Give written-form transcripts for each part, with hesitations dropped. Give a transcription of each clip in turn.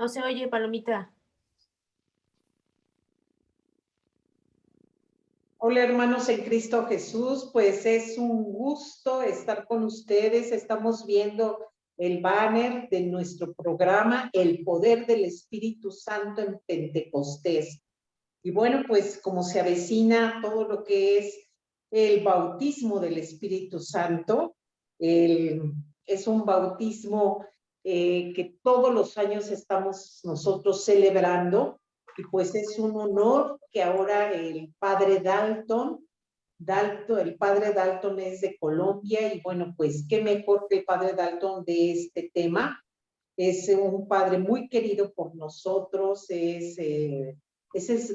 No se oye, Palomita. Hola hermanos en Cristo Jesús, pues es un gusto estar con ustedes. Estamos viendo el banner de nuestro programa, El Poder del Espíritu Santo en Pentecostés. Y bueno, pues como se avecina todo lo que es el bautismo del Espíritu Santo, es un bautismo que todos los años estamos nosotros celebrando. Y pues es un honor que ahora el padre el padre Dalton es de Colombia y bueno, pues qué mejor que el padre Dalton de este tema. Es un padre muy querido por nosotros, es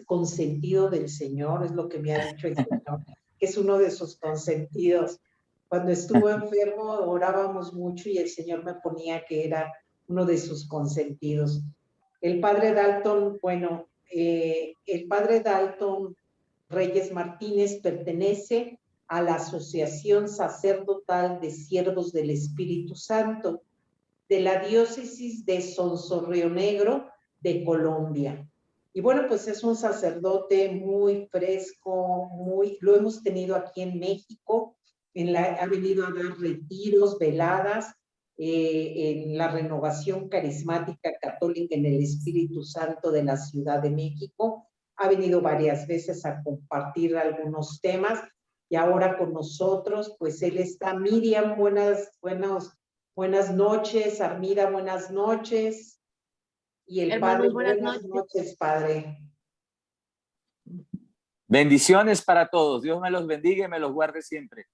consentido del Señor, es lo que me ha dicho el Señor, que es uno de sus consentidos. Cuando estuvo enfermo orábamos mucho y el Señor me ponía que era uno de sus consentidos. El padre Dalton, bueno, el padre Dalton Reyes Martínez pertenece a la Asociación Sacerdotal de Siervos del Espíritu Santo de la diócesis de Sonsorrionegro de Colombia. Y bueno, pues es un sacerdote muy fresco, lo hemos tenido aquí en México, ha venido a dar retiros, veladas, en la renovación carismática católica en el Espíritu Santo de la Ciudad de México. Ha venido varias veces a compartir algunos temas y ahora con nosotros, pues él está. Miriam, buenas noches. Armida, buenas noches. Y el Hermanos, padre, buenas noches, padre. Bendiciones para todos. Dios me los bendiga y me los guarde siempre.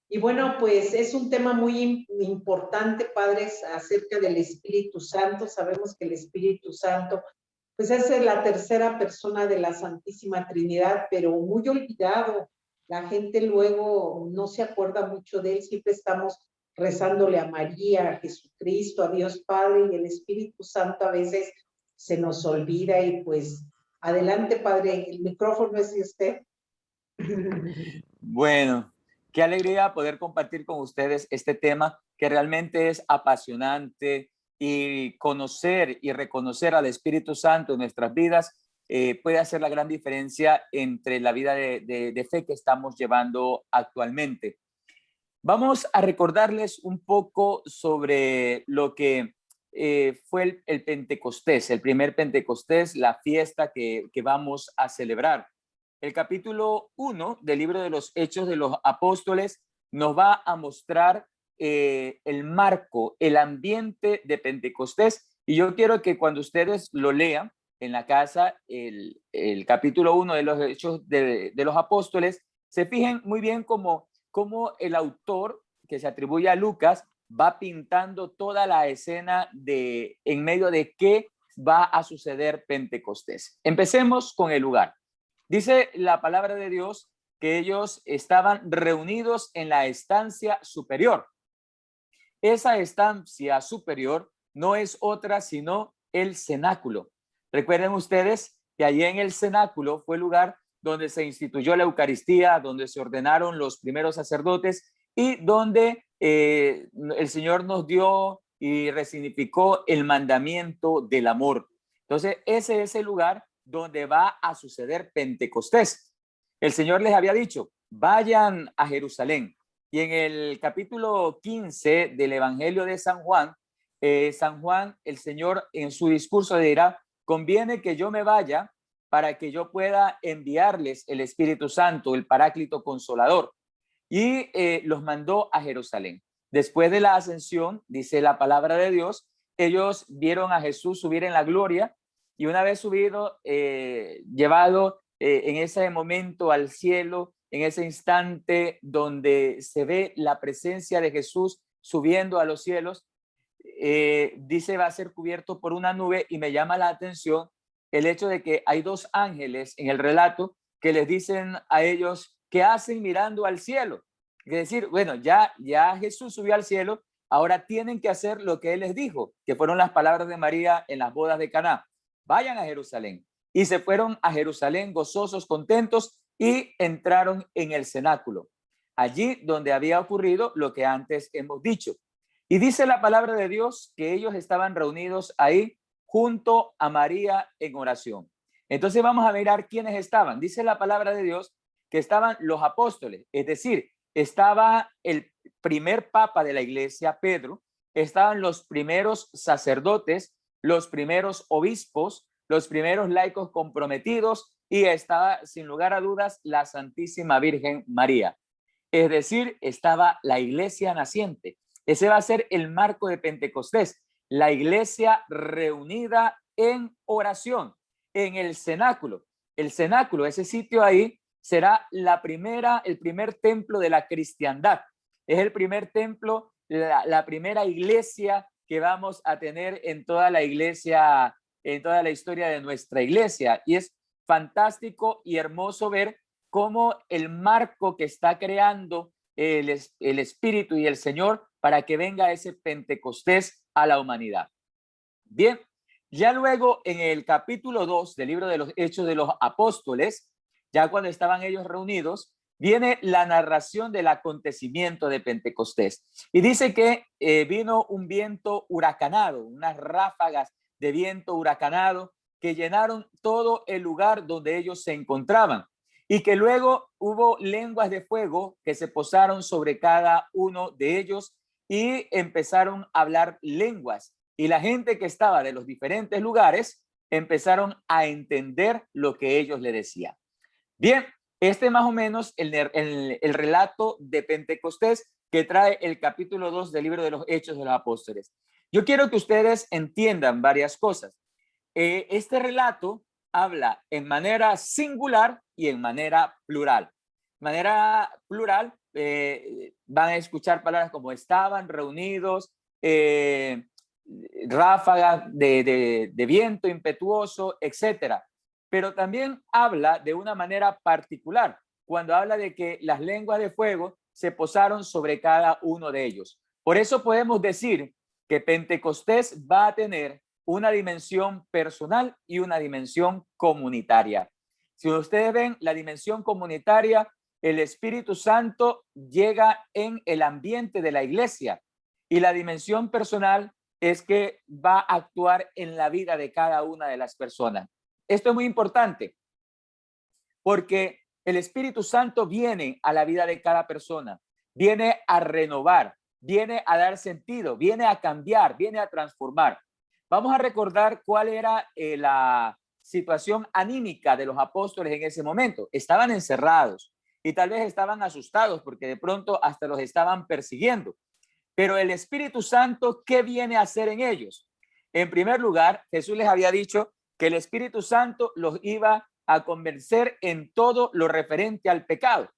Y bueno, pues es un tema muy importante, padres, acerca del Espíritu Santo. Sabemos que el Espíritu Santo, pues es la tercera persona de la Santísima Trinidad, pero muy olvidado. La gente luego no se acuerda mucho de él. Siempre estamos rezándole a María, a Jesucristo, a Dios Padre, y el Espíritu Santo a veces se nos olvida. Y pues adelante, padre, el micrófono es de usted. Bueno, qué alegría poder compartir con ustedes este tema que realmente es apasionante, y conocer y reconocer al Espíritu Santo en nuestras vidas puede hacer la gran diferencia entre la vida de fe que estamos llevando actualmente. Vamos a recordarles un poco sobre lo que fue el Pentecostés, el primer Pentecostés, la fiesta que vamos a celebrar. El capítulo 1 del libro de los Hechos de los Apóstoles nos va a mostrar el marco, el ambiente de Pentecostés. Y yo quiero que cuando ustedes lo lean en la casa, el capítulo 1 de los Hechos de los Apóstoles, se fijen muy bien cómo el autor, que se atribuye a Lucas, va pintando toda la escena en medio de qué va a suceder Pentecostés. Empecemos con el lugar. Dice la palabra de Dios que ellos estaban reunidos en la estancia superior. Esa estancia superior no es otra sino el cenáculo. Recuerden ustedes que allí en el cenáculo fue el lugar donde se instituyó la Eucaristía, donde se ordenaron los primeros sacerdotes y donde el Señor nos dio y resignificó el mandamiento del amor. Entonces, ese es el lugar donde va a suceder Pentecostés. El Señor les había dicho, vayan a Jerusalén. Y en el capítulo 15 del Evangelio de San Juan, el Señor en su discurso dirá, conviene que yo me vaya para que yo pueda enviarles el Espíritu Santo, el Paráclito Consolador. Y los mandó a Jerusalén. Después de la ascensión, dice la palabra de Dios, ellos vieron a Jesús subir en la gloria y una vez subido, llevado en ese momento al cielo, en ese instante donde se ve la presencia de Jesús subiendo a los cielos, dice va a ser cubierto por una nube y me llama la atención el hecho de que hay dos ángeles en el relato que les dicen a ellos, ¿qué hacen mirando al cielo? Es decir, bueno, ya Jesús subió al cielo, ahora tienen que hacer lo que él les dijo, que fueron las palabras de María en las bodas de Caná. Vayan a Jerusalén. Y se fueron a Jerusalén gozosos, contentos, y entraron en el cenáculo, allí donde había ocurrido lo que antes hemos dicho. Y dice la palabra de Dios que ellos estaban reunidos ahí junto a María en oración. Entonces vamos a mirar quiénes estaban. Dice la palabra de Dios que estaban los apóstoles, es decir, estaba el primer papa de la iglesia, Pedro, estaban los primeros sacerdotes, los primeros obispos, los primeros laicos comprometidos y estaba sin lugar a dudas la Santísima Virgen María. Es decir, estaba la iglesia naciente. Ese va a ser el marco de Pentecostés, la iglesia reunida en oración, en el cenáculo. El cenáculo, ese sitio ahí, será el primer templo de la cristiandad. Es el primer templo, la primera iglesia que vamos a tener en toda la iglesia, en toda la historia de nuestra iglesia. Y es fantástico y hermoso ver cómo el marco que está creando el Espíritu y el Señor para que venga ese Pentecostés a la humanidad. Bien, ya luego en el capítulo 2 del libro de los Hechos de los Apóstoles, ya cuando estaban ellos reunidos, viene la narración del acontecimiento de Pentecostés. Y dice que vino un viento huracanado, unas ráfagas de viento huracanado que llenaron todo el lugar donde ellos se encontraban. Y que luego hubo lenguas de fuego que se posaron sobre cada uno de ellos y empezaron a hablar lenguas. Y la gente que estaba de los diferentes lugares empezaron a entender lo que ellos le decían. Bien, este más o menos el relato de Pentecostés que trae el capítulo 2 del libro de los Hechos de los Apóstoles. Yo quiero que ustedes entiendan varias cosas. Este relato habla en manera singular y en manera plural. Manera plural, van a escuchar palabras como estaban reunidos, ráfagas de viento impetuoso, etcétera. Pero también habla de una manera particular, cuando habla de que las lenguas de fuego se posaron sobre cada uno de ellos. Por eso podemos decir que Pentecostés va a tener una dimensión personal y una dimensión comunitaria. Si ustedes ven la dimensión comunitaria, el Espíritu Santo llega en el ambiente de la iglesia y la dimensión personal es que va a actuar en la vida de cada una de las personas. Esto es muy importante porque el Espíritu Santo viene a la vida de cada persona, viene a renovar, viene a dar sentido, viene a cambiar, viene a transformar. Vamos a recordar cuál era la situación anímica de los apóstoles en ese momento. Estaban encerrados y tal vez estaban asustados porque de pronto hasta los estaban persiguiendo. Pero el Espíritu Santo, ¿qué viene a hacer en ellos? En primer lugar, Jesús les había dicho que el Espíritu Santo los iba a convencer en todo lo referente al pecado.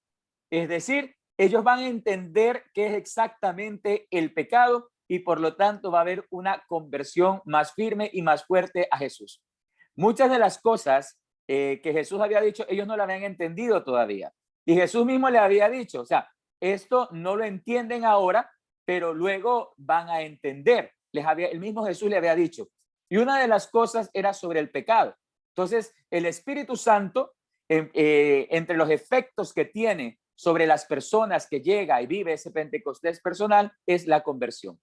Es decir, ellos van a entender qué es exactamente el pecado y por lo tanto va a haber una conversión más firme y más fuerte a Jesús. Muchas de las cosas que Jesús había dicho, ellos no la habían entendido todavía. Y Jesús mismo le había dicho, o sea, esto no lo entienden ahora, pero luego van a entender. El mismo Jesús le había dicho. Y una de las cosas era sobre el pecado. Entonces, el Espíritu Santo, entre los efectos que tiene sobre las personas que llega y vive ese Pentecostés personal, es la conversión.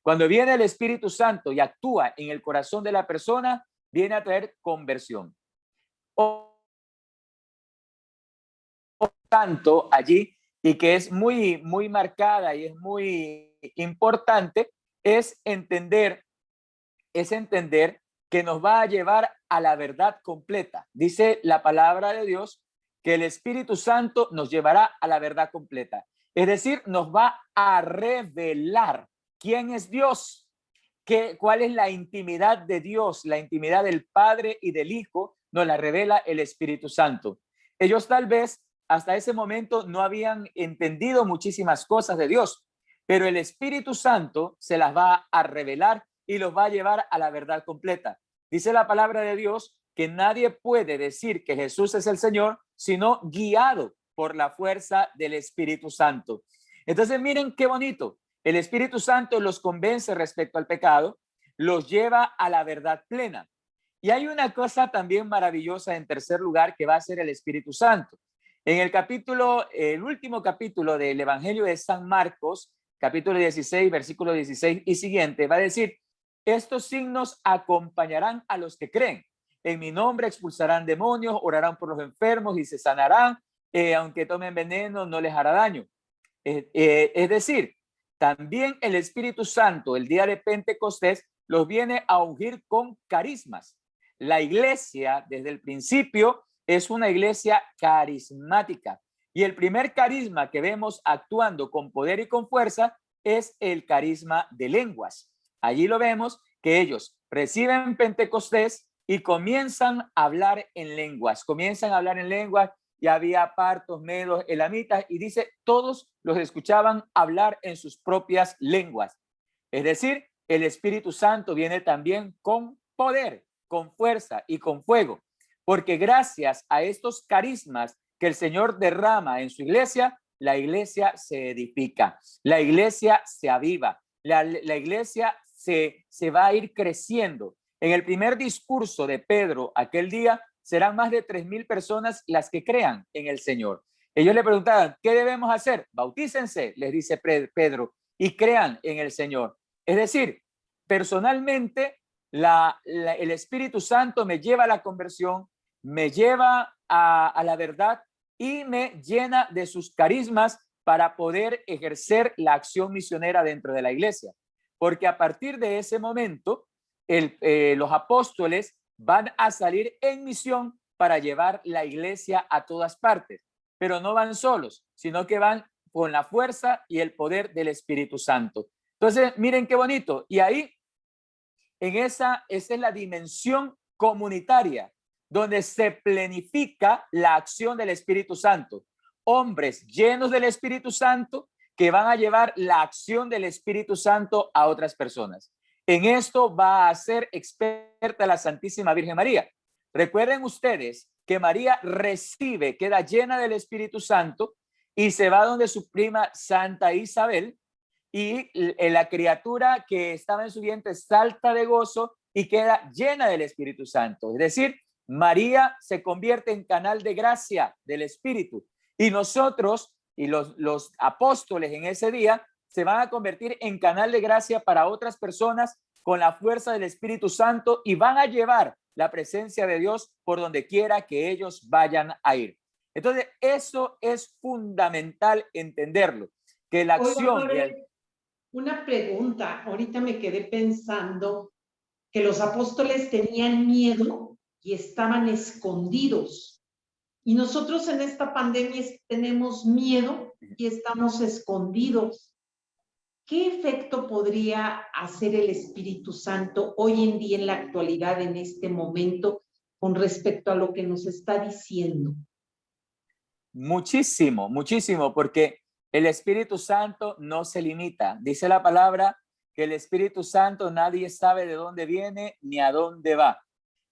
Cuando viene el Espíritu Santo y actúa en el corazón de la persona, viene a traer conversión. Tanto allí, y que es muy, muy marcada y es muy importante, es entender que nos va a llevar a la verdad completa. Dice la palabra de Dios que el Espíritu Santo nos llevará a la verdad completa. Es decir, nos va a revelar quién es Dios, cuál es la intimidad de Dios, la intimidad del Padre y del Hijo, nos la revela el Espíritu Santo. Ellos tal vez hasta ese momento no habían entendido muchísimas cosas de Dios, pero el Espíritu Santo se las va a revelar y los va a llevar a la verdad completa. Dice la palabra de Dios que nadie puede decir que Jesús es el Señor, sino guiado por la fuerza del Espíritu Santo. Entonces, miren qué bonito. El Espíritu Santo los convence respecto al pecado, los lleva a la verdad plena. Y hay una cosa también maravillosa en tercer lugar que va a ser el Espíritu Santo. En el último capítulo del Evangelio de San Marcos, capítulo 16, versículo 16 y siguiente, va a decir, estos signos acompañarán a los que creen. En mi nombre expulsarán demonios, orarán por los enfermos y se sanarán. Aunque tomen veneno, no les hará daño. Es decir, también el Espíritu Santo, el día de Pentecostés, los viene a ungir con carismas. La iglesia, desde el principio, es una iglesia carismática. Y el primer carisma que vemos actuando con poder y con fuerza es el carisma de lenguas. Allí lo vemos que ellos reciben Pentecostés y comienzan a hablar en lenguas. Y había partos, medos, elamitas, y dice, todos los escuchaban hablar en sus propias lenguas. Es decir, el Espíritu Santo viene también con poder, con fuerza y con fuego, porque gracias a estos carismas que el Señor derrama en su iglesia, la iglesia se edifica, la iglesia se aviva, la iglesia se va a ir creciendo. En el primer discurso de Pedro aquel día, serán más de 3,000 personas las que crean en el Señor. Ellos le preguntaban, ¿qué debemos hacer? Bautícense, les dice Pedro, y crean en el Señor. Es decir, personalmente, el Espíritu Santo me lleva a la conversión, me lleva a la verdad y me llena de sus carismas para poder ejercer la acción misionera dentro de la iglesia. Porque a partir de ese momento, los apóstoles van a salir en misión para llevar la iglesia a todas partes, pero no van solos, sino que van con la fuerza y el poder del Espíritu Santo. Entonces, miren qué bonito. Y ahí, esa es la dimensión comunitaria, donde se planifica la acción del Espíritu Santo. Hombres llenos del Espíritu Santo que van a llevar la acción del Espíritu Santo a otras personas. En esto va a ser experta la Santísima Virgen María. Recuerden ustedes que María recibe, queda llena del Espíritu Santo y se va donde su prima Santa Isabel, y la criatura que estaba en su vientre salta de gozo y queda llena del Espíritu Santo. Es decir, María se convierte en canal de gracia del Espíritu, y nosotros y los apóstoles en ese día se van a convertir en canal de gracia para otras personas con la fuerza del Espíritu Santo, y van a llevar la presencia de Dios por donde quiera que ellos vayan a ir. Entonces, eso es fundamental entenderlo, que la acción... Una pregunta, ahorita me quedé pensando que los apóstoles tenían miedo y estaban escondidos. Y nosotros en esta pandemia tenemos miedo y estamos escondidos. ¿Qué efecto podría hacer el Espíritu Santo hoy en día, en la actualidad, en este momento, con respecto a lo que nos está diciendo? Muchísimo, muchísimo, porque el Espíritu Santo no se limita. Dice la palabra que el Espíritu Santo nadie sabe de dónde viene ni a dónde va.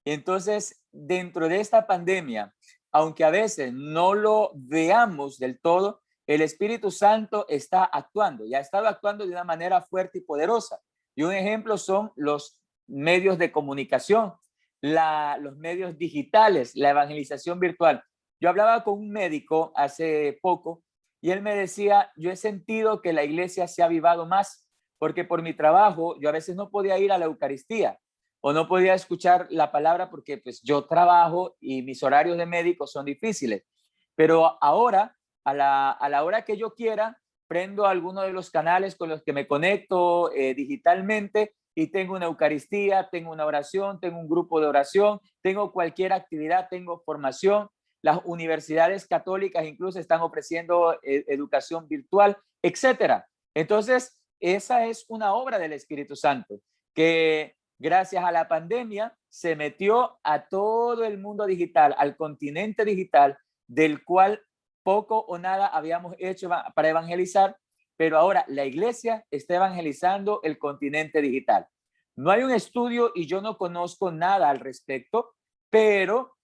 Entonces, dentro de esta pandemia, aunque a veces no lo veamos del todo, el Espíritu Santo está actuando y ha estado actuando de una manera fuerte y poderosa. Y un ejemplo son los medios de comunicación, los medios digitales, la evangelización virtual. Yo hablaba con un médico hace poco y él me decía, yo he sentido que la iglesia se ha avivado más, porque por mi trabajo yo a veces no podía ir a la Eucaristía o no podía escuchar la palabra porque pues yo trabajo y mis horarios de médico son difíciles. Pero ahora, a la hora que yo quiera, prendo alguno de los canales con los que me conecto digitalmente y tengo una Eucaristía, tengo una oración, tengo un grupo de oración, tengo cualquier actividad, tengo formación. Las universidades católicas incluso están ofreciendo educación virtual, etcétera. Entonces, esa es una obra del Espíritu Santo que gracias a la pandemia se metió a todo el mundo digital, al continente digital, del cual poco o nada habíamos hecho para evangelizar, pero ahora la iglesia está evangelizando el continente digital. No hay un estudio y yo no conozco nada al respecto, pero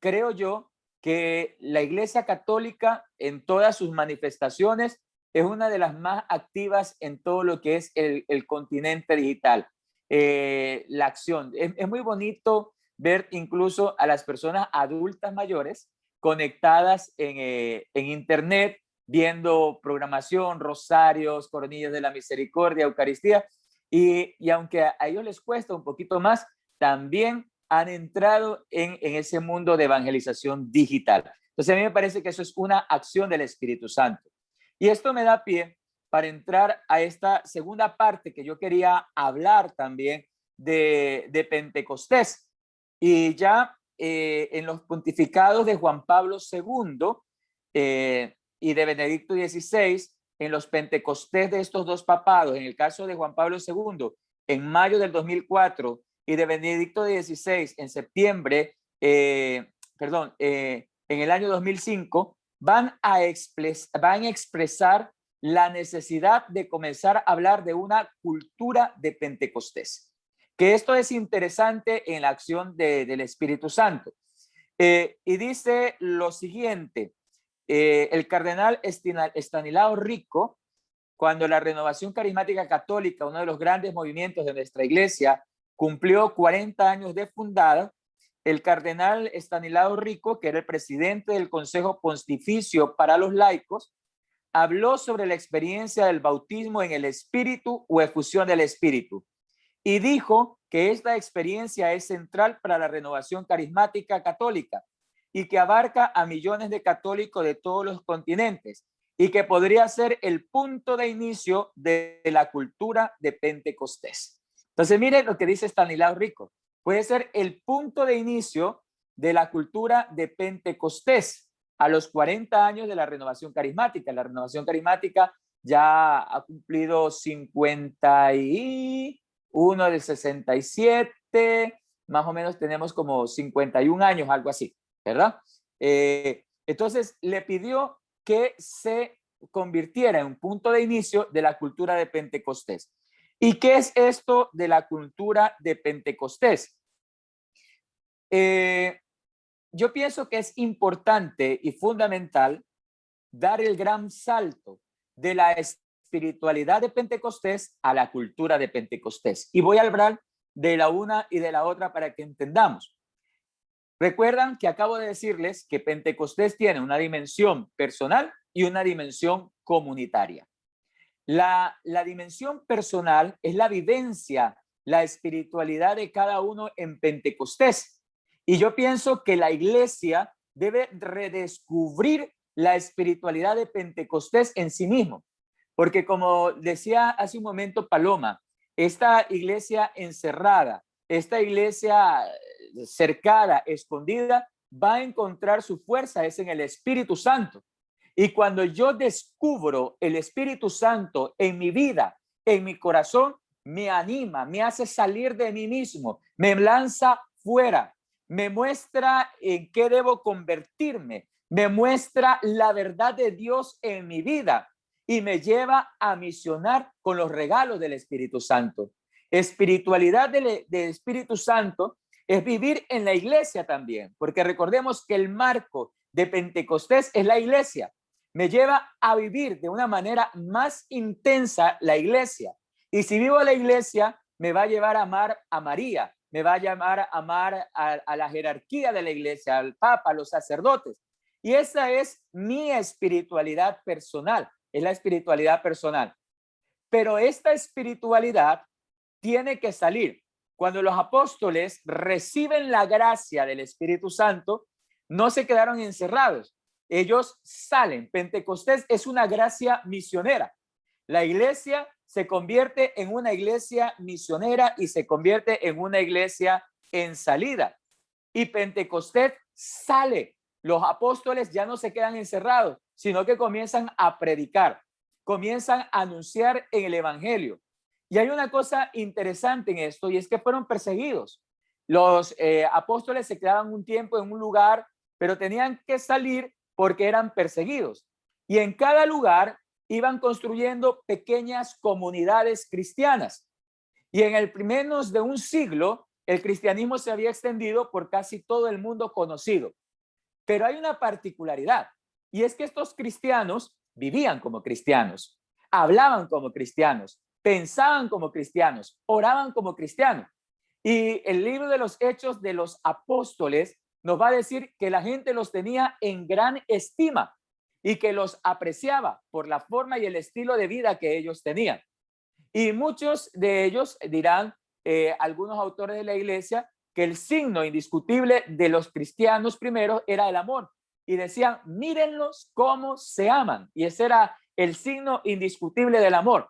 creo yo que la Iglesia Católica en todas sus manifestaciones es una de las más activas en todo lo que es el continente digital. La acción. Es muy bonito ver incluso a las personas adultas mayores conectadas en Internet viendo programación, rosarios, coronillas de la misericordia, Eucaristía, y aunque a ellos les cuesta un poquito más, también han entrado en ese mundo de evangelización digital. Entonces a mí me parece que eso es una acción del Espíritu Santo. Y esto me da pie para entrar a esta segunda parte que yo quería hablar también de Pentecostés. Y ya en los pontificados de Juan Pablo II y de Benedicto XVI, en los Pentecostés de estos dos papados, en el caso de Juan Pablo II, en mayo del 2004, y de Benedicto XVI en septiembre, en el año 2005, van a expresar la necesidad de comenzar a hablar de una cultura de Pentecostés. Que esto es interesante en la acción del Espíritu Santo. Y dice lo siguiente, el cardenal Estanislao Rico, cuando la Renovación Carismática Católica, uno de los grandes movimientos de nuestra iglesia, cumplió 40 años de fundada, el cardenal Estanislao Rico, que era el presidente del Consejo Pontificio para los Laicos, habló sobre la experiencia del bautismo en el Espíritu o efusión del Espíritu y dijo que esta experiencia es central para la renovación carismática católica y que abarca a millones de católicos de todos los continentes y que podría ser el punto de inicio de la cultura de Pentecostés. Entonces, miren lo que dice Estanislao Rico. Puede ser el punto de inicio de la cultura de Pentecostés a los 40 años de la renovación carismática. La renovación carismática ya ha cumplido 51 de 67, más o menos tenemos como 51 años, algo así, ¿verdad? Entonces le pidió que se convirtiera en un punto de inicio de la cultura de Pentecostés. ¿Y qué es esto de la cultura de Pentecostés? Yo pienso que es importante y fundamental dar el gran salto de la espiritualidad de Pentecostés a la cultura de Pentecostés. Y voy a hablar de la una y de la otra para que entendamos. Recuerdan que acabo de decirles que Pentecostés tiene una dimensión personal y una dimensión comunitaria. La dimensión personal es la vivencia, la espiritualidad de cada uno en Pentecostés. Y yo pienso que la iglesia debe redescubrir la espiritualidad de Pentecostés en sí mismo. Porque como decía hace un momento Paloma, esta iglesia encerrada, esta iglesia cercada, escondida, va a encontrar su fuerza es en el Espíritu Santo. Y cuando yo descubro el Espíritu Santo en mi vida, en mi corazón, me anima, me hace salir de mí mismo, me lanza fuera, me muestra en qué debo convertirme, me muestra la verdad de Dios en mi vida y me lleva a misionar con los regalos del Espíritu Santo. Espiritualidad del Espíritu Santo es vivir en la iglesia también, porque recordemos que el marco de Pentecostés es la iglesia. Me lleva a vivir de una manera más intensa la iglesia. Y si vivo la iglesia, me va a llevar a amar a María, me va a llamar a amar a la jerarquía de la iglesia, al Papa, a los sacerdotes. Y esa es mi espiritualidad personal, es la espiritualidad personal. Pero esta espiritualidad tiene que salir. Cuando los apóstoles reciben la gracia del Espíritu Santo, no se quedaron encerrados. Ellos salen. Pentecostés es una gracia misionera. La iglesia se convierte en una iglesia misionera y se convierte en una iglesia en salida. Y Pentecostés sale. Los apóstoles ya no se quedan encerrados, sino que comienzan a predicar, comienzan a anunciar en el evangelio. Y hay una cosa interesante en esto, y es que fueron perseguidos. Los apóstoles se quedaban un tiempo en un lugar, pero tenían que salir porque eran perseguidos. Y en cada lugar iban construyendo pequeñas comunidades cristianas. Y en el menos de un siglo, el cristianismo se había extendido por casi todo el mundo conocido. Pero hay una particularidad, y es que estos cristianos vivían como cristianos, hablaban como cristianos, pensaban como cristianos, oraban como cristianos. Y el libro de los Hechos de los Apóstoles nos va a decir que la gente los tenía en gran estima y que los apreciaba por la forma y el estilo de vida que ellos tenían. Y muchos de ellos dirán, algunos autores de la iglesia, que el signo indiscutible de los cristianos primero era el amor. Y decían, mírenlos cómo se aman. Y ese era el signo indiscutible del amor.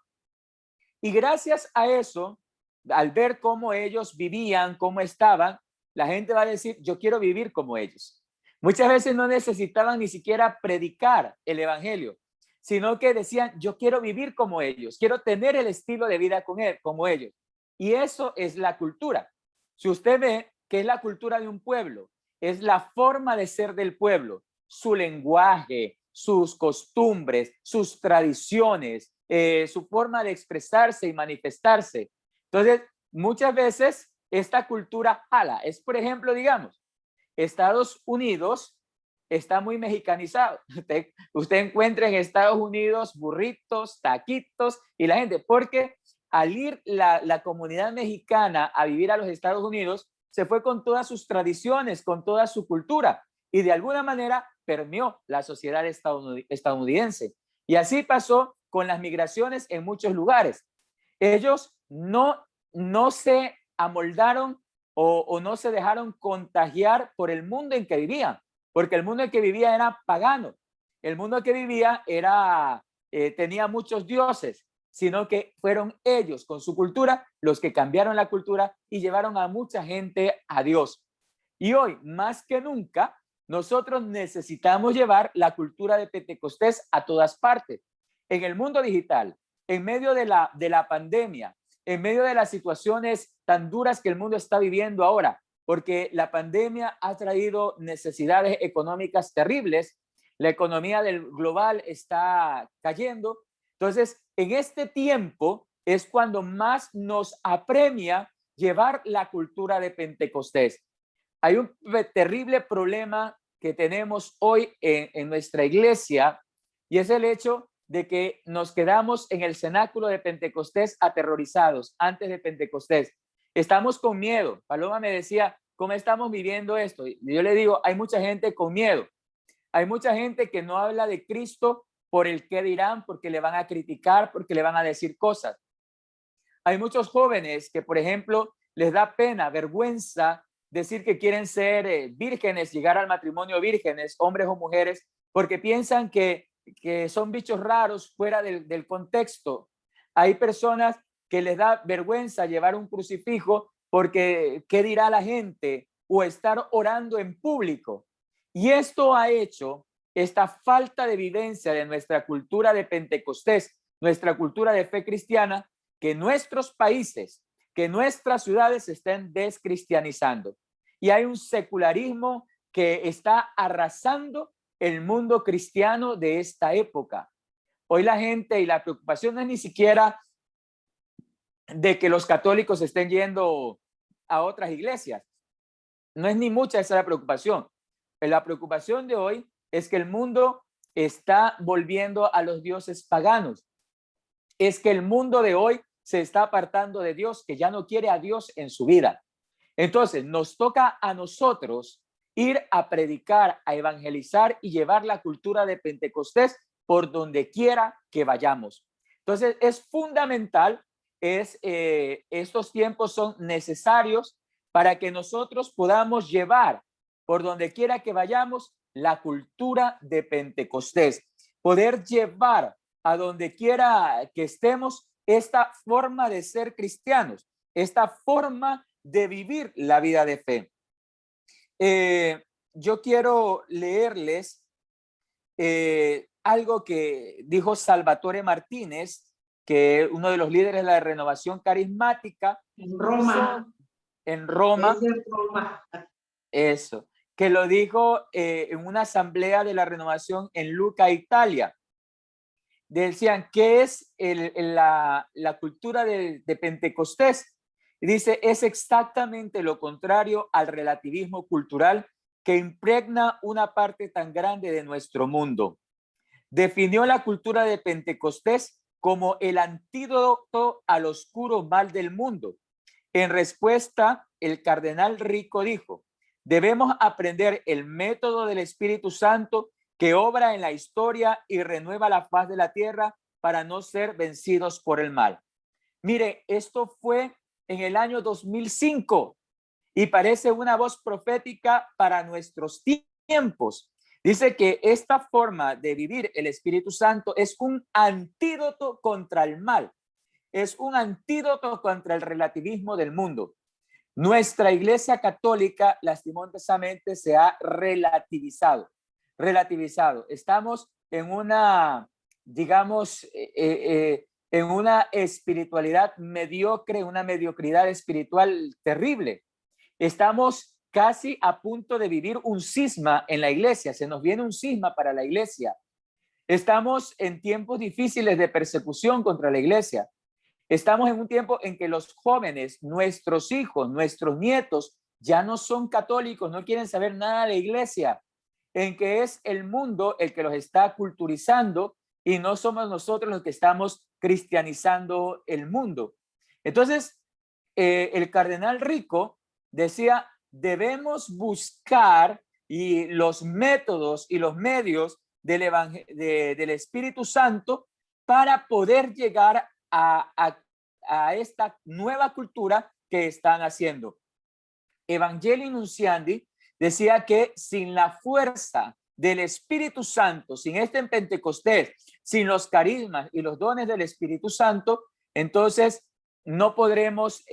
Y gracias a eso, al ver cómo ellos vivían, cómo estaban, la gente va a decir, yo quiero vivir como ellos. Muchas veces no necesitaban ni siquiera predicar el evangelio, sino que decían, yo quiero vivir como ellos, quiero tener el estilo de vida como ellos. Y eso es la cultura. Si usted ve que es la cultura de un pueblo, es la forma de ser del pueblo, su lenguaje, sus costumbres, sus tradiciones, su forma de expresarse y manifestarse. Entonces, muchas veces esta cultura jala. Es, por ejemplo, digamos, Estados Unidos está muy mexicanizado. Usted encuentra en Estados Unidos burritos, taquitos y la gente, porque al ir la comunidad mexicana a vivir a los Estados Unidos, se fue con todas sus tradiciones, con toda su cultura y de alguna manera permeó la sociedad estadounidense. Y así pasó con las migraciones en muchos lugares. Ellos no se amoldaron o no se dejaron contagiar por el mundo en que vivían, porque el mundo en que vivía era pagano. El mundo en que vivía tenía muchos dioses, sino que fueron ellos con su cultura los que cambiaron la cultura y llevaron a mucha gente a Dios. Y hoy, más que nunca, nosotros necesitamos llevar la cultura de Pentecostés a todas partes. En el mundo digital, en medio de la pandemia, en medio de las situaciones tan duras que el mundo está viviendo ahora, porque la pandemia ha traído necesidades económicas terribles, la economía global está cayendo. Entonces, en este tiempo es cuando más nos apremia llevar la cultura de Pentecostés. Hay un terrible problema que tenemos hoy en nuestra iglesia y es el hecho de que nos quedamos en el cenáculo de Pentecostés aterrorizados antes de Pentecostés. Estamos con miedo. Paloma me decía, ¿cómo estamos viviendo esto? Y yo le digo, hay mucha gente con miedo. Hay mucha gente que no habla de Cristo por el qué dirán, porque le van a criticar, porque le van a decir cosas. Hay muchos jóvenes que, por ejemplo, les da pena, vergüenza decir que quieren ser vírgenes, llegar al matrimonio vírgenes, hombres o mujeres, porque piensan que son bichos raros fuera del contexto. Hay personas que les da vergüenza llevar un crucifijo porque qué dirá la gente o estar orando en público. Y esto ha hecho esta falta de vivencia de nuestra cultura de Pentecostés, nuestra cultura de fe cristiana, que nuestros países, que nuestras ciudades se estén descristianizando. Y hay un secularismo que está arrasando el mundo cristiano de esta época. Hoy la gente y la preocupación no es ni siquiera de que los católicos estén yendo a otras iglesias. No es ni mucha esa la preocupación. La preocupación de hoy es que el mundo está volviendo a los dioses paganos. Es que el mundo de hoy se está apartando de Dios, que ya no quiere a Dios en su vida. Entonces, nos toca a nosotros ir a predicar, a evangelizar y llevar la cultura de Pentecostés por donde quiera que vayamos. Entonces, es fundamental, estos tiempos son necesarios para que nosotros podamos llevar por donde quiera que vayamos la cultura de Pentecostés, poder llevar a donde quiera que estemos esta forma de ser cristianos, esta forma de vivir la vida de fe. Yo quiero leerles algo que dijo Salvatore Martínez, que es uno de los líderes de la renovación carismática. En Roma. En Roma. Es de Roma. Eso, que lo dijo en una asamblea de la renovación en Lucca, Italia. Decían, ¿qué es la cultura de Pentecostés? Y dice, es exactamente lo contrario al relativismo cultural que impregna una parte tan grande de nuestro mundo. Definió la cultura de Pentecostés como el antídoto al oscuro mal del mundo. En respuesta, el cardenal Rico dijo, debemos aprender el método del Espíritu Santo que obra en la historia y renueva la faz de la tierra para no ser vencidos por el mal. Mire, esto fue en el año 2005 y parece una voz profética para nuestros tiempos. Dice que esta forma de vivir el Espíritu Santo es un antídoto contra el mal, es un antídoto contra el relativismo del mundo. Nuestra Iglesia Católica, lastimosamente, se ha relativizado. Estamos en una, digamos, en una espiritualidad mediocre, una mediocridad espiritual terrible. Estamos casi a punto de vivir un cisma en la iglesia. Se nos viene un cisma para la iglesia. Estamos en tiempos difíciles de persecución contra la iglesia. Estamos en un tiempo en que los jóvenes, nuestros hijos, nuestros nietos, ya no son católicos, no quieren saber nada de la iglesia, en que es el mundo el que los está culturizando y no somos nosotros los que estamos cristianizando el mundo. Entonces, el cardenal Rico decía, debemos buscar y los métodos y los medios del Espíritu Santo para poder llegar a esta nueva cultura que están haciendo. Evangelii Nunciandi decía que sin la fuerza del Espíritu Santo, sin este en Pentecostés, sin los carismas y los dones del Espíritu Santo, entonces no podremos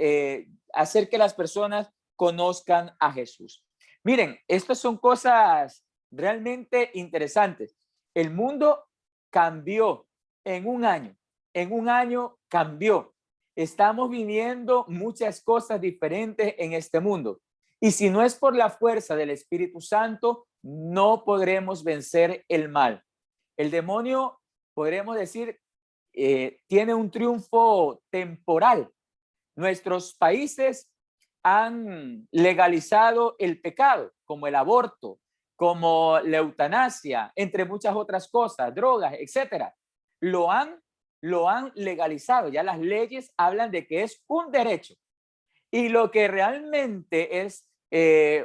hacer que las personas conozcan a Jesús. Miren, estas son cosas realmente interesantes. El mundo cambió en un año. En un año cambió. Estamos viviendo muchas cosas diferentes en este mundo. Y si no es por la fuerza del Espíritu Santo, no podremos vencer el mal. El demonio, podremos decir, tiene un triunfo temporal. Nuestros países han legalizado el pecado, como el aborto, como la eutanasia, entre muchas otras cosas, drogas, etcétera. Lo han legalizado. Ya las leyes hablan de que es un derecho. Y lo que realmente es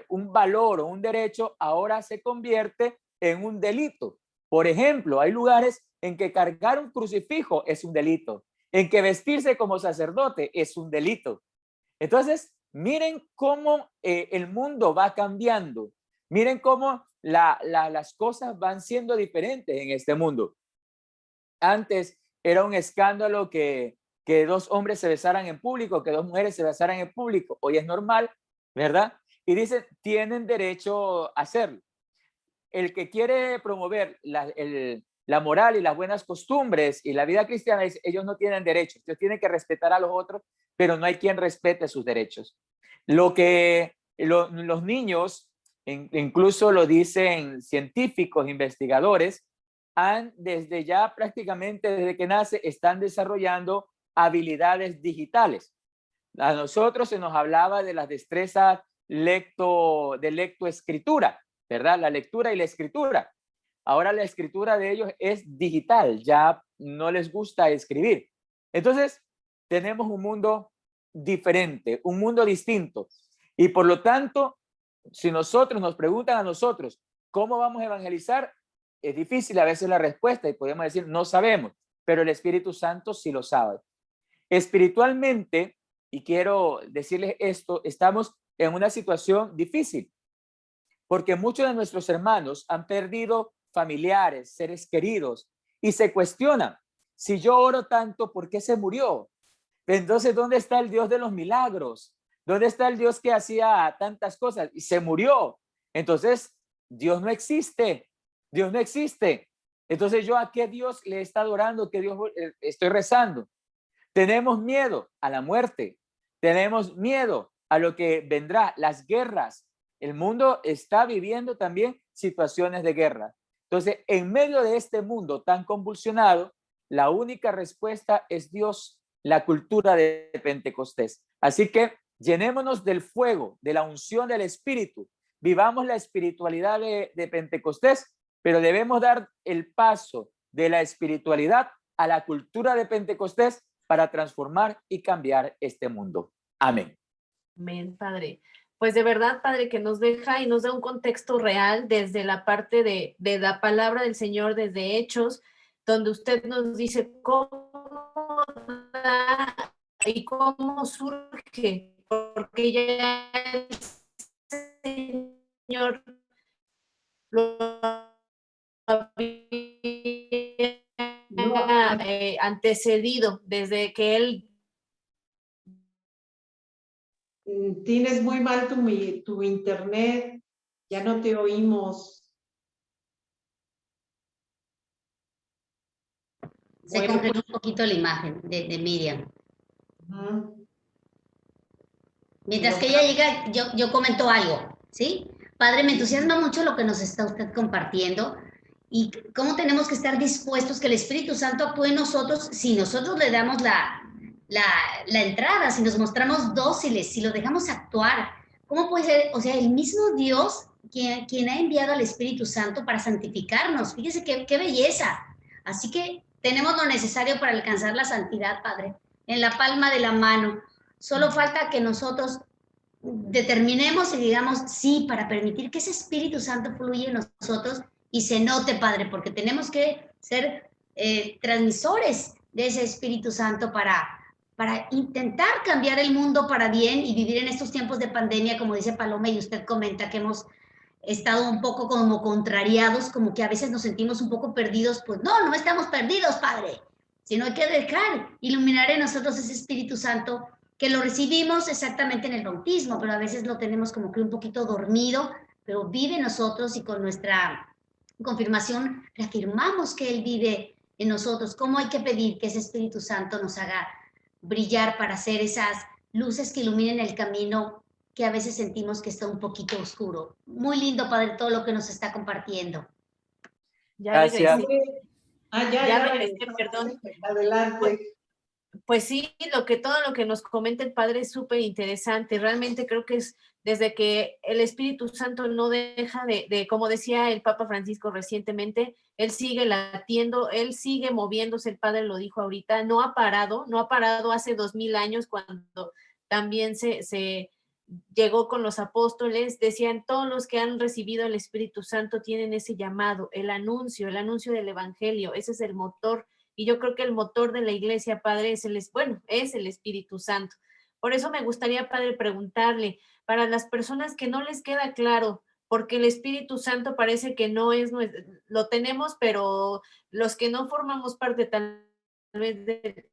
un valor o un derecho ahora se convierte en un delito. Por ejemplo, hay lugares en que cargar un crucifijo es un delito, en que vestirse como sacerdote es un delito. Entonces, miren cómo el mundo va cambiando. Miren cómo las cosas van siendo diferentes en este mundo. Antes era un escándalo que dos hombres se besaran en público, que dos mujeres se besaran en público. Hoy es normal, ¿verdad? Y dicen, tienen derecho a hacerlo. El que quiere promover la moral y las buenas costumbres y la vida cristiana, dice, ellos no tienen derechos, ellos tienen que respetar a los otros, pero no hay quien respete sus derechos. Lo que los niños, incluso lo dicen científicos, investigadores, desde ya prácticamente desde que nace, están desarrollando habilidades digitales. A nosotros se nos hablaba de las destrezas de lectoescritura, ¿verdad? La lectura y la escritura. Ahora la escritura de ellos es digital, ya no les gusta escribir. Entonces, tenemos un mundo diferente, un mundo distinto. Y por lo tanto, si nosotros nos preguntan a nosotros, ¿cómo vamos a evangelizar? Es difícil a veces la respuesta y podemos decir, no sabemos, pero el Espíritu Santo sí lo sabe. Espiritualmente, y quiero decirles esto, estamos en una situación difícil, porque muchos de nuestros hermanos han perdido familiares, seres queridos, y se cuestionan, si yo oro tanto, ¿por qué se murió? Entonces, ¿dónde está el Dios de los milagros? ¿Dónde está el Dios que hacía tantas cosas y se murió? Entonces, Dios no existe. Dios no existe. Entonces, ¿yo a qué Dios le está adorando? ¿Qué Dios estoy rezando? Tenemos miedo a la muerte. Tenemos miedo a lo que vendrá, las guerras. El mundo está viviendo también situaciones de guerra. Entonces, en medio de este mundo tan convulsionado, la única respuesta es Dios, la cultura de Pentecostés. Así que llenémonos del fuego, de la unción del Espíritu. Vivamos la espiritualidad de Pentecostés, pero debemos dar el paso de la espiritualidad a la cultura de Pentecostés para transformar y cambiar este mundo. Amén. Amén, Padre. pues de verdad, Padre, que nos deja y nos da un contexto real desde la parte de la palabra del Señor, desde Hechos, donde usted nos dice cómo da y cómo surge, porque ya el Señor lo había No, antecedido desde que él. tienes muy mal tu internet, ya no te oímos. Se Bueno, congeló pues, un poquito la imagen de Miriam. Mientras no, que ella llega, yo comento algo, ¿sí? Padre, me entusiasma mucho lo que nos está usted compartiendo y cómo tenemos que estar dispuestos que el Espíritu Santo actúe en nosotros si nosotros le damos la entrada, si nos mostramos dóciles, si lo dejamos actuar. ¿Cómo puede ser? O sea, el mismo Dios quien ha enviado al Espíritu Santo para santificarnos. Fíjese qué belleza. Así que tenemos lo necesario para alcanzar la santidad, Padre, en la palma de la mano. Solo falta que nosotros determinemos y digamos sí para permitir que ese Espíritu Santo fluya en nosotros y se note, Padre, porque tenemos que ser transmisores de ese Espíritu Santo para intentar cambiar el mundo para bien y vivir en estos tiempos de pandemia, como dice Paloma y usted comenta que hemos estado un poco como contrariados, como que a veces nos sentimos un poco perdidos. Pues no estamos perdidos, Padre, sino hay que dejar iluminar en nosotros ese Espíritu Santo que lo recibimos exactamente en el bautismo, pero a veces lo tenemos como que un poquito dormido, pero vive en nosotros y con nuestra confirmación reafirmamos que Él vive en nosotros. ¿Cómo hay que pedir que ese Espíritu Santo nos haga brillar para hacer esas luces que iluminen el camino que a veces sentimos que está un poquito oscuro? Muy lindo, Padre, todo lo que nos está compartiendo. Ya Gracias. regresé. Ya regresé, regresó. perdón. Adelante. Pues sí, todo lo que nos comenta el Padre es súper interesante. Realmente creo que es desde que el Espíritu Santo no deja como decía el Papa Francisco recientemente, él sigue latiendo, él sigue moviéndose, el Padre lo dijo ahorita, no ha parado hace 2000 años cuando también se llegó con los apóstoles, decían todos los que han recibido el Espíritu Santo tienen ese llamado, el anuncio del Evangelio, ese es el motor. Y yo creo que el motor de la iglesia, Padre, es el Espíritu Santo. Por eso me gustaría, Padre, preguntarle, para las personas que no les queda claro, porque el Espíritu Santo parece que no es, lo tenemos, pero los que no formamos parte tal vez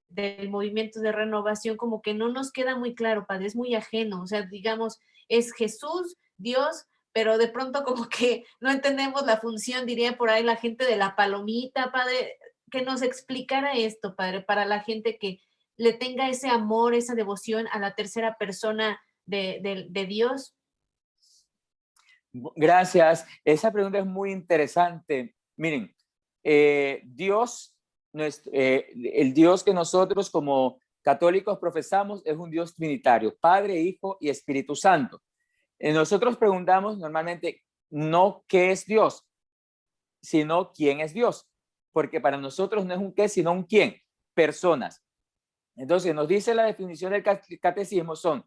del movimiento de renovación, como que no nos queda muy claro, Padre, es muy ajeno. O sea, digamos, es Jesús, Dios, pero de pronto como que no entendemos la función, diría por ahí la gente de la palomita, Padre, que nos explicara esto, Padre, para la gente que le tenga ese amor, esa devoción a la tercera persona de Dios. Gracias. Esa pregunta es muy interesante. Miren, Dios, el Dios que nosotros como católicos profesamos es un Dios trinitario, Padre, Hijo y Espíritu Santo. Nosotros preguntamos normalmente no qué es Dios, sino quién es Dios, porque para nosotros no es un qué, sino un quién, personas. Entonces nos dice la definición del catecismo, son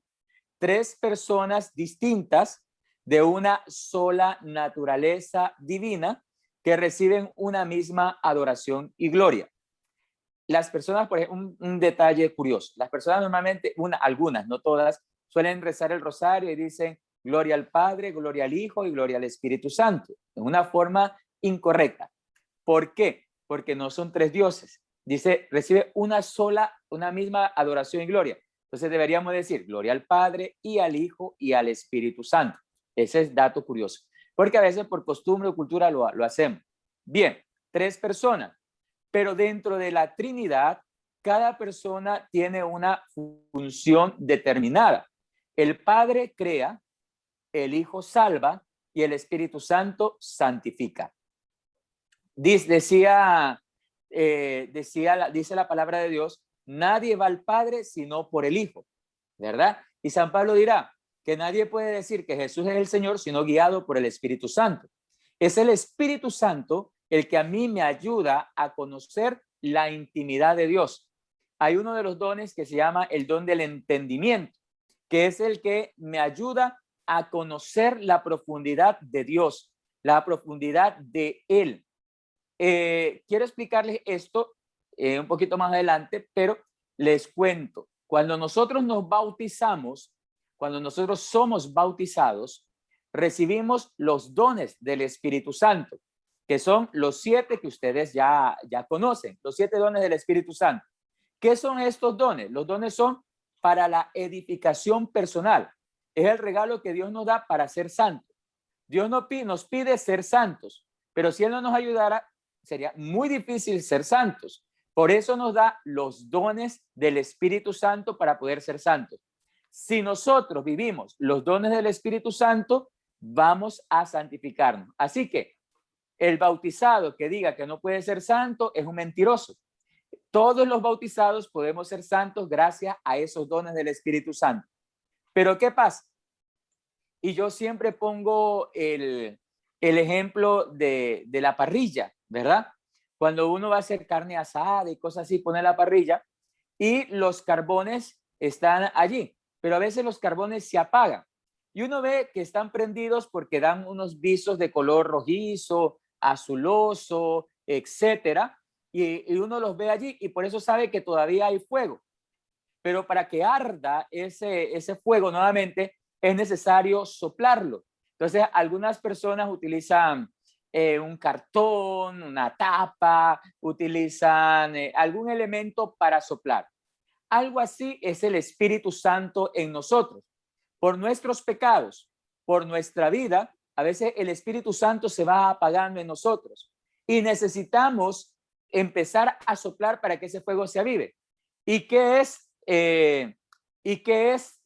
tres personas distintas de una sola naturaleza divina que reciben una misma adoración y gloria. Las personas, por ejemplo, un detalle curioso, las personas normalmente, algunas, no todas, suelen rezar el rosario y dicen gloria al Padre, gloria al Hijo y gloria al Espíritu Santo, en una forma incorrecta. ¿Por qué? Porque no son tres dioses. Dice, recibe una misma adoración y gloria. Entonces deberíamos decir gloria al Padre y al Hijo y al Espíritu Santo. Ese es dato curioso, porque a veces por costumbre o cultura lo hacemos. Bien, tres personas, pero dentro de la Trinidad, cada persona tiene una función determinada. El Padre crea, el Hijo salva y el Espíritu Santo santifica. Dice la palabra de Dios, nadie va al Padre sino por el Hijo, ¿verdad? Y San Pablo dirá que nadie puede decir que Jesús es el Señor sino guiado por el Espíritu Santo. Es el Espíritu Santo el que a mí me ayuda a conocer la intimidad de Dios. Hay uno de los dones que se llama el don del entendimiento, que es el que me ayuda a conocer la profundidad de Dios, la profundidad de Él. Quiero explicarles esto un poquito más adelante, pero les cuento. Cuando nosotros nos bautizamos, cuando nosotros somos bautizados, recibimos los dones del Espíritu Santo, que son los 7 que ustedes ya conocen, los 7 dones del Espíritu Santo. ¿Qué son estos dones? Los dones son para la edificación personal. Es el regalo que Dios nos da para ser santos. Dios nos pide ser santos, pero si Él no nos ayudara, sería muy difícil ser santos. Por eso nos da los dones del Espíritu Santo para poder ser santos. Si nosotros vivimos los dones del Espíritu Santo, vamos a santificarnos. Así que el bautizado que diga que no puede ser santo es un mentiroso. Todos los bautizados podemos ser santos gracias a esos dones del Espíritu Santo. Pero ¿qué pasa? Y yo siempre pongo el ejemplo de la parrilla, ¿verdad? Cuando uno va a hacer carne asada y cosas así, pone la parrilla y los carbones están allí, pero a veces los carbones se apagan y uno ve que están prendidos porque dan unos visos de color rojizo, azuloso, etcétera, y uno los ve allí y por eso sabe que todavía hay fuego. Pero para que arda ese fuego nuevamente es necesario soplarlo. Entonces, algunas personas utilizan un cartón, una tapa, utilizan algún elemento para soplar. Algo así es el Espíritu Santo en nosotros. Por nuestros pecados, por nuestra vida, a veces el Espíritu Santo se va apagando en nosotros y necesitamos empezar a soplar para que ese fuego se avive. ¿Y qué es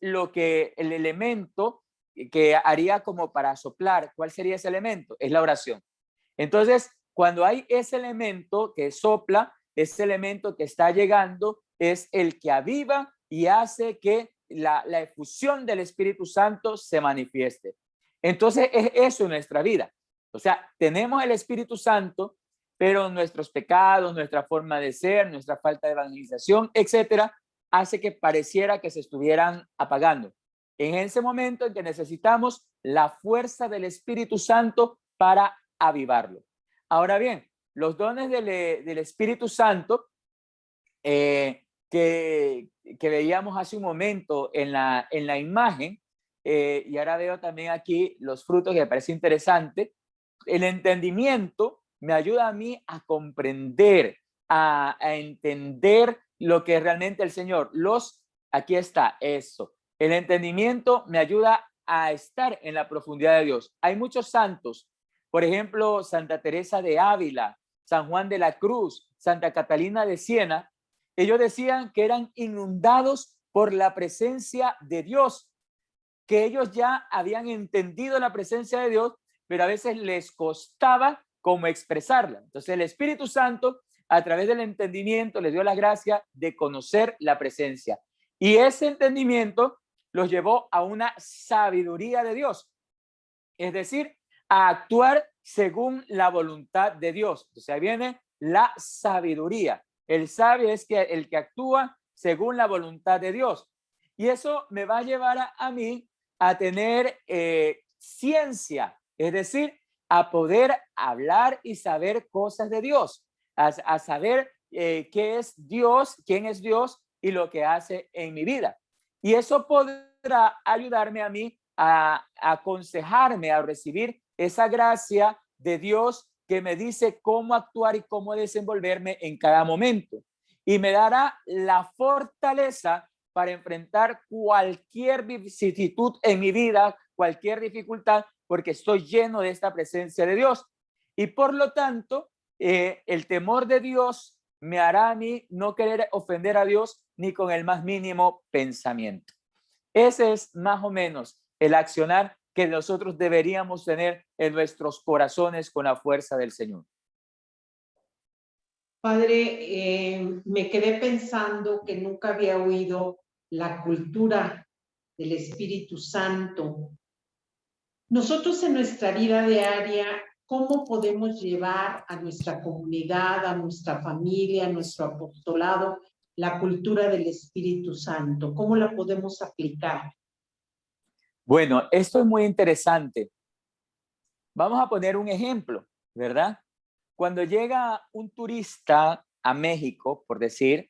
lo que el elemento que haría como para soplar? ¿Cuál sería ese elemento? Es la oración. Entonces, cuando hay ese elemento que sopla, ese elemento que está llegando es el que aviva y hace que la efusión del Espíritu Santo se manifieste. Entonces, es eso en nuestra vida. O sea, tenemos el Espíritu Santo, pero nuestros pecados, nuestra forma de ser, nuestra falta de evangelización, etcétera, hace que pareciera que se estuvieran apagando. En ese momento en que necesitamos la fuerza del Espíritu Santo para avivarlo. Ahora bien, los dones del Espíritu Santo que veíamos hace un momento en la imagen, y ahora veo también aquí los frutos que me parece interesante. El entendimiento me ayuda a mí a comprender, a entender lo que realmente el Señor, aquí está eso. El entendimiento me ayuda a estar en la profundidad de Dios. Hay muchos santos, por ejemplo, Santa Teresa de Ávila, San Juan de la Cruz, Santa Catalina de Siena. Ellos decían que eran inundados por la presencia de Dios, que ellos ya habían entendido la presencia de Dios, pero a veces les costaba cómo expresarla. Entonces el Espíritu Santo, a través del entendimiento, les dio la gracia de conocer la presencia. Y ese entendimiento los llevó a una sabiduría de Dios, es decir, a actuar según la voluntad de Dios. Entonces ahí viene la sabiduría. El sabio es el que actúa según la voluntad de Dios. Y eso me va a llevar a mí a tener ciencia, es decir, a poder hablar y saber cosas de Dios, a saber qué es Dios, quién es Dios y lo que hace en mi vida. Y eso podrá ayudarme a mí a aconsejarme, a recibir esa gracia de Dios que me dice cómo actuar y cómo desenvolverme en cada momento. Y me dará la fortaleza para enfrentar cualquier vicisitud en mi vida, cualquier dificultad, porque estoy lleno de esta presencia de Dios. Y por lo tanto, el temor de Dios me hará a mí no querer ofender a Dios ni con el más mínimo pensamiento. Ese es más o menos el accionar que nosotros deberíamos tener en nuestros corazones con la fuerza del Señor. Padre, me quedé pensando que nunca había oído la cultura del Espíritu Santo. Nosotros en nuestra vida diaria, ¿cómo podemos llevar a nuestra comunidad, a nuestra familia, a nuestro apostolado, la cultura del Espíritu Santo? ¿Cómo la podemos aplicar? Bueno, esto es muy interesante. Vamos a poner un ejemplo, ¿verdad? Cuando llega un turista a México, por decir,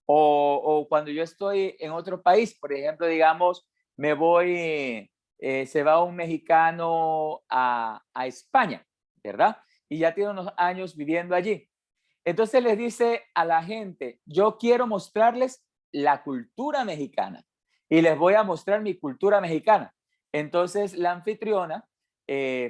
o cuando yo estoy en otro país, por ejemplo, digamos, me voy, se va un mexicano a España, ¿verdad? Y ya tiene unos años viviendo allí. Entonces les dice a la gente, yo quiero mostrarles la cultura mexicana y les voy a mostrar mi cultura mexicana. Entonces la anfitriona,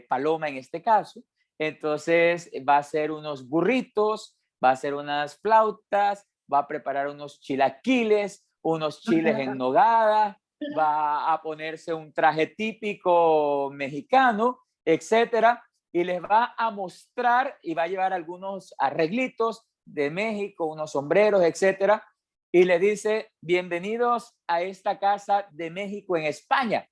Paloma en este caso, entonces va a hacer unos burritos, va a hacer unas flautas, va a preparar unos chilaquiles, unos chiles en nogada, va a ponerse un traje típico mexicano, etcétera, y les va a mostrar y va a llevar algunos arreglitos de México, unos sombreros, etcétera, y le dice, bienvenidos a esta casa de México en España.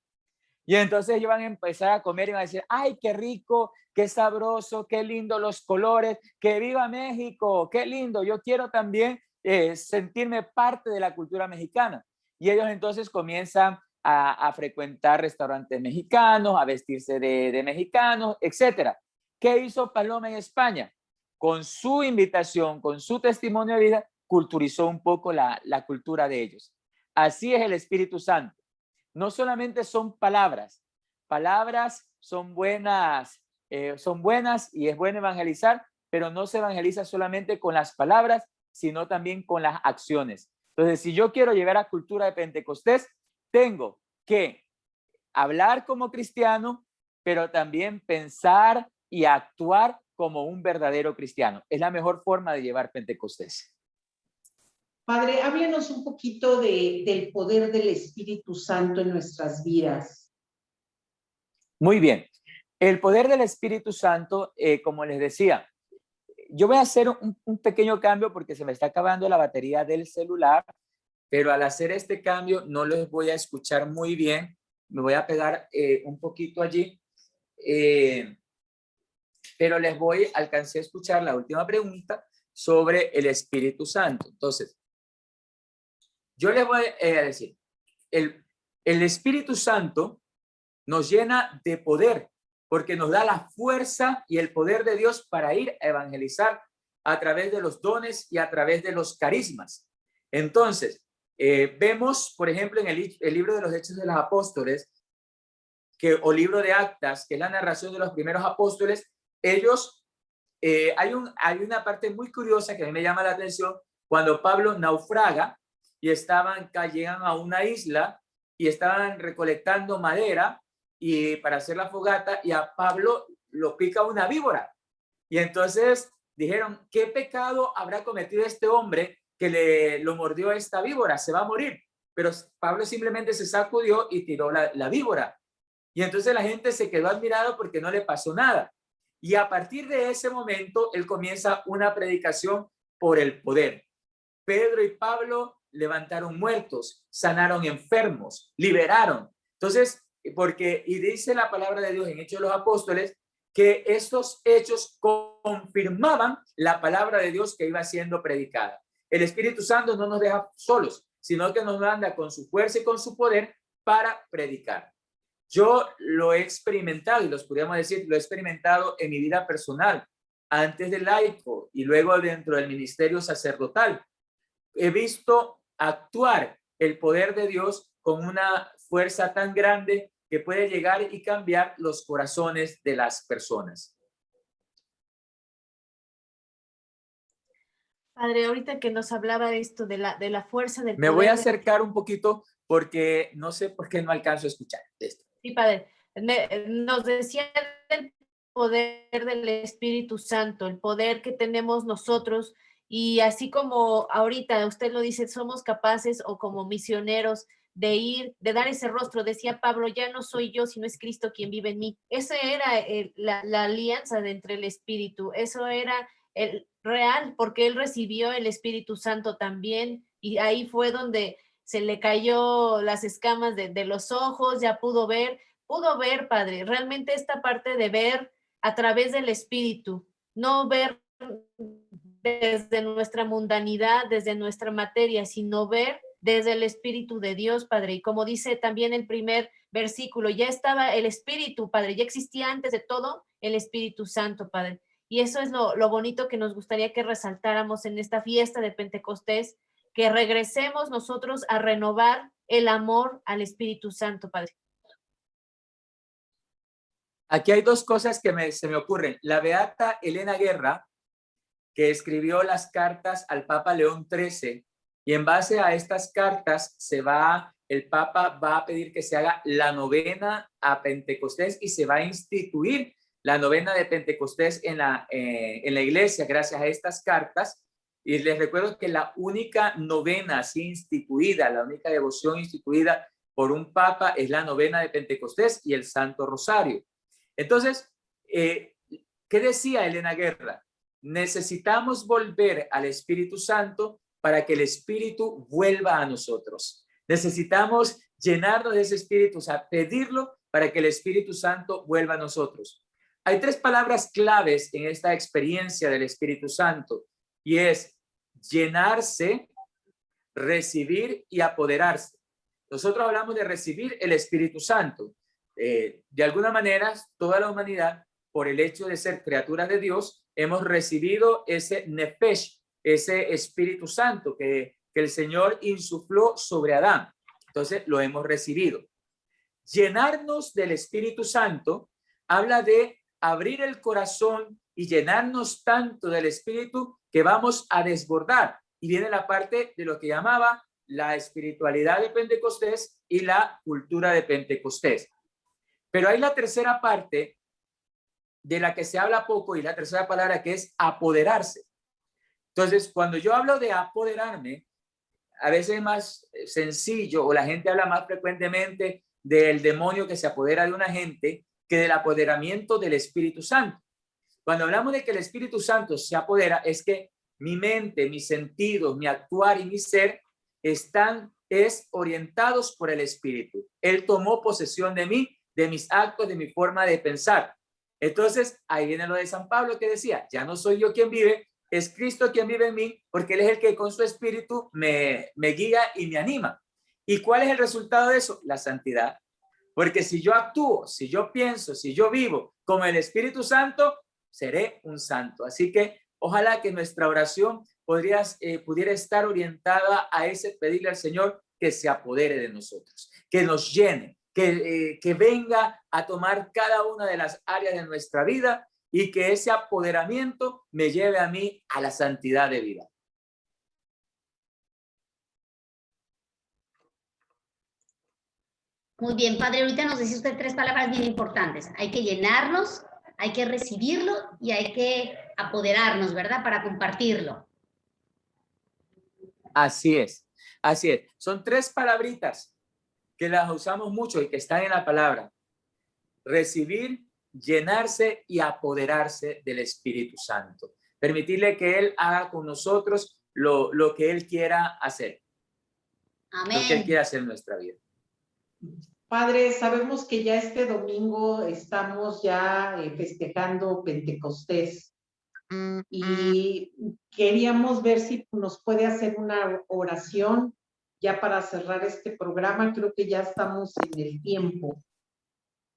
Y entonces ellos van a empezar a comer y van a decir, ay, qué rico, qué sabroso, qué lindo los colores, que viva México, qué lindo, yo quiero también sentirme parte de la cultura mexicana. Y ellos entonces comienzan a frecuentar restaurantes mexicanos, a vestirse de mexicanos, etcétera. ¿Qué hizo Paloma en España? Con su invitación, con su testimonio de vida, culturizó un poco la cultura de ellos. Así es el Espíritu Santo. No solamente son palabras, palabras son buenas y es bueno evangelizar, pero no se evangeliza solamente con las palabras, sino también con las acciones. Entonces, si yo quiero llevar a cultura de Pentecostés, tengo que hablar como cristiano, pero también pensar y actuar como un verdadero cristiano. Es la mejor forma de llevar Pentecostés. Padre, háblenos un poquito del poder del Espíritu Santo en nuestras vidas. Muy bien. El poder del Espíritu Santo, como les decía, yo voy a hacer un pequeño cambio porque se me está acabando la batería del celular, pero al hacer este cambio no los voy a escuchar muy bien. Me voy a pegar un poquito allí, pero alcancé a escuchar la última pregunta sobre el Espíritu Santo. Entonces, yo les voy a decir, el Espíritu Santo nos llena de poder porque nos da la fuerza y el poder de Dios para ir a evangelizar a través de los dones y a través de los carismas. Entonces, vemos, por ejemplo, en el libro de los Hechos de los Apóstoles, o libro de Actas, que es la narración de los primeros apóstoles, ellos, hay una parte muy curiosa que a mí me llama la atención, cuando Pablo naufraga y llegan a una isla y estaban recolectando madera y para hacer la fogata, y a Pablo lo pica una víbora. Y entonces dijeron, ¿qué pecado habrá cometido este hombre que lo mordió a esta víbora? Se va a morir. Pero Pablo simplemente se sacudió y tiró la víbora. Y entonces la gente se quedó admirado porque no le pasó nada. Y a partir de ese momento, él comienza una predicación por el poder. Pedro y Pablo levantaron muertos, sanaron enfermos, liberaron. Entonces, y dice la palabra de Dios en Hechos de los Apóstoles, que estos hechos confirmaban la palabra de Dios que iba siendo predicada. El Espíritu Santo no nos deja solos, sino que nos manda con su fuerza y con su poder para predicar. Yo lo he experimentado, y los podríamos decir, lo he experimentado en mi vida personal, antes del laico y luego dentro del ministerio sacerdotal. He visto actuar el poder de Dios con una fuerza tan grande que puede llegar y cambiar los corazones de las personas. Padre, ahorita que nos hablaba de esto, de la fuerza del Me poder. voy a acercar un poquito porque no sé por qué no alcanzo a escuchar esto. Sí, Padre. Nos decía del poder del Espíritu Santo, el poder que tenemos nosotros, y así como ahorita usted lo dice, somos capaces o como misioneros de ir, de dar ese rostro. Decía Pablo, ya no soy yo, sino es Cristo quien vive en mí. Esa era la alianza entre el Espíritu, eso era el real, porque él recibió el Espíritu Santo también, y ahí fue donde se le cayó las escamas de los ojos, ya pudo ver, Padre, realmente esta parte de ver a través del Espíritu, no ver desde nuestra mundanidad, desde nuestra materia, sino ver desde el Espíritu de Dios, Padre. Y como dice también el primer versículo, ya estaba el Espíritu, Padre, ya existía antes de todo el Espíritu Santo, Padre. Y eso es lo bonito que nos gustaría que resaltáramos en esta fiesta de Pentecostés, que regresemos nosotros a renovar el amor al Espíritu Santo, Padre. Aquí hay dos cosas que se me ocurren. La beata Elena Guerra, que escribió las cartas al Papa León XIII, y en base a estas cartas el Papa va a pedir que se haga la novena a Pentecostés y se va a instituir la novena de Pentecostés en la iglesia gracias a estas cartas. Y les recuerdo que la única novena así instituida, la única devoción instituida por un Papa es la novena de Pentecostés y el Santo Rosario. Entonces, ¿qué decía Elena Guerra? Necesitamos volver al Espíritu Santo para que el Espíritu vuelva a nosotros. Necesitamos llenarnos de ese Espíritu, o sea, pedirlo para que el Espíritu Santo vuelva a nosotros. Hay tres palabras claves en esta experiencia del Espíritu Santo y es llenarse, recibir y apoderarse. Nosotros hablamos de recibir el Espíritu Santo. De alguna manera, toda la humanidad, por el hecho de ser criaturas de Dios, hemos recibido ese nefesh, ese Espíritu Santo que el Señor insufló sobre Adán. Entonces, lo hemos recibido. Llenarnos del Espíritu Santo habla de abrir el corazón y llenarnos tanto del Espíritu que vamos a desbordar. Y viene la parte de lo que llamaba la espiritualidad de Pentecostés y la cultura de Pentecostés. Pero hay la tercera parte de la que se habla poco y la tercera palabra que es apoderarse. Entonces, cuando yo hablo de apoderarme, a veces es más sencillo o la gente habla más frecuentemente del demonio que se apodera de una gente que del apoderamiento del Espíritu Santo. Cuando hablamos de que el Espíritu Santo se apodera, es que mi mente, mis sentidos, mi actuar y mi ser están orientados por el Espíritu. Él tomó posesión de mí, de mis actos, de mi forma de pensar. Entonces, ahí viene lo de San Pablo que decía, ya no soy yo quien vive, es Cristo quien vive en mí, porque Él es el que con su Espíritu me guía y me anima. ¿Y cuál es el resultado de eso? La santidad. Porque si yo actúo, si yo pienso, si yo vivo como el Espíritu Santo, seré un santo. Así que ojalá que nuestra oración pudiera estar orientada a ese pedirle al Señor que se apodere de nosotros, que nos llene, que venga a tomar cada una de las áreas de nuestra vida y que ese apoderamiento me lleve a mí a la santidad de vida. Muy bien, Padre, ahorita nos decía usted tres palabras bien importantes. Hay que llenarnos, hay que recibirlo y hay que apoderarnos, ¿verdad? Para compartirlo. Así es, así es. Son tres palabritas que las usamos mucho y que están en la palabra. Recibir, llenarse y apoderarse del Espíritu Santo. Permitirle que Él haga con nosotros lo que Él quiera hacer. Amén. Lo que Él quiera hacer en nuestra vida. Padre, sabemos que ya este domingo estamos ya festejando Pentecostés y queríamos ver si nos puede hacer una oración ya para cerrar este programa. Creo que ya estamos en el tiempo.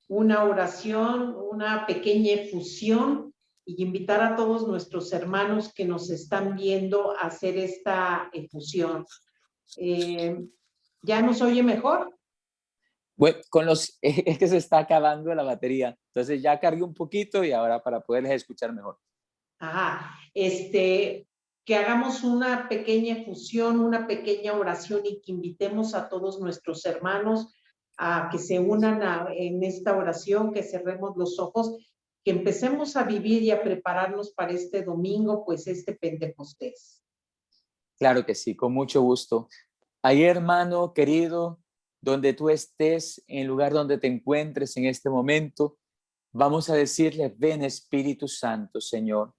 Una oración, una pequeña efusión y invitar a todos nuestros hermanos que nos están viendo a hacer esta efusión. ¿Ya nos oye mejor? Bueno, es que se está acabando la batería, entonces ya cargué un poquito y ahora para poderles escuchar mejor. Ajá, que hagamos una pequeña efusión, una pequeña oración y que invitemos a todos nuestros hermanos a que se unan en esta oración, que cerremos los ojos, que empecemos a vivir y a prepararnos para este domingo, pues este Pentecostés. Claro que sí, con mucho gusto. Ahí, hermano querido, donde tú estés, en el lugar donde te encuentres en este momento, vamos a decirle, ven Espíritu Santo, Señor.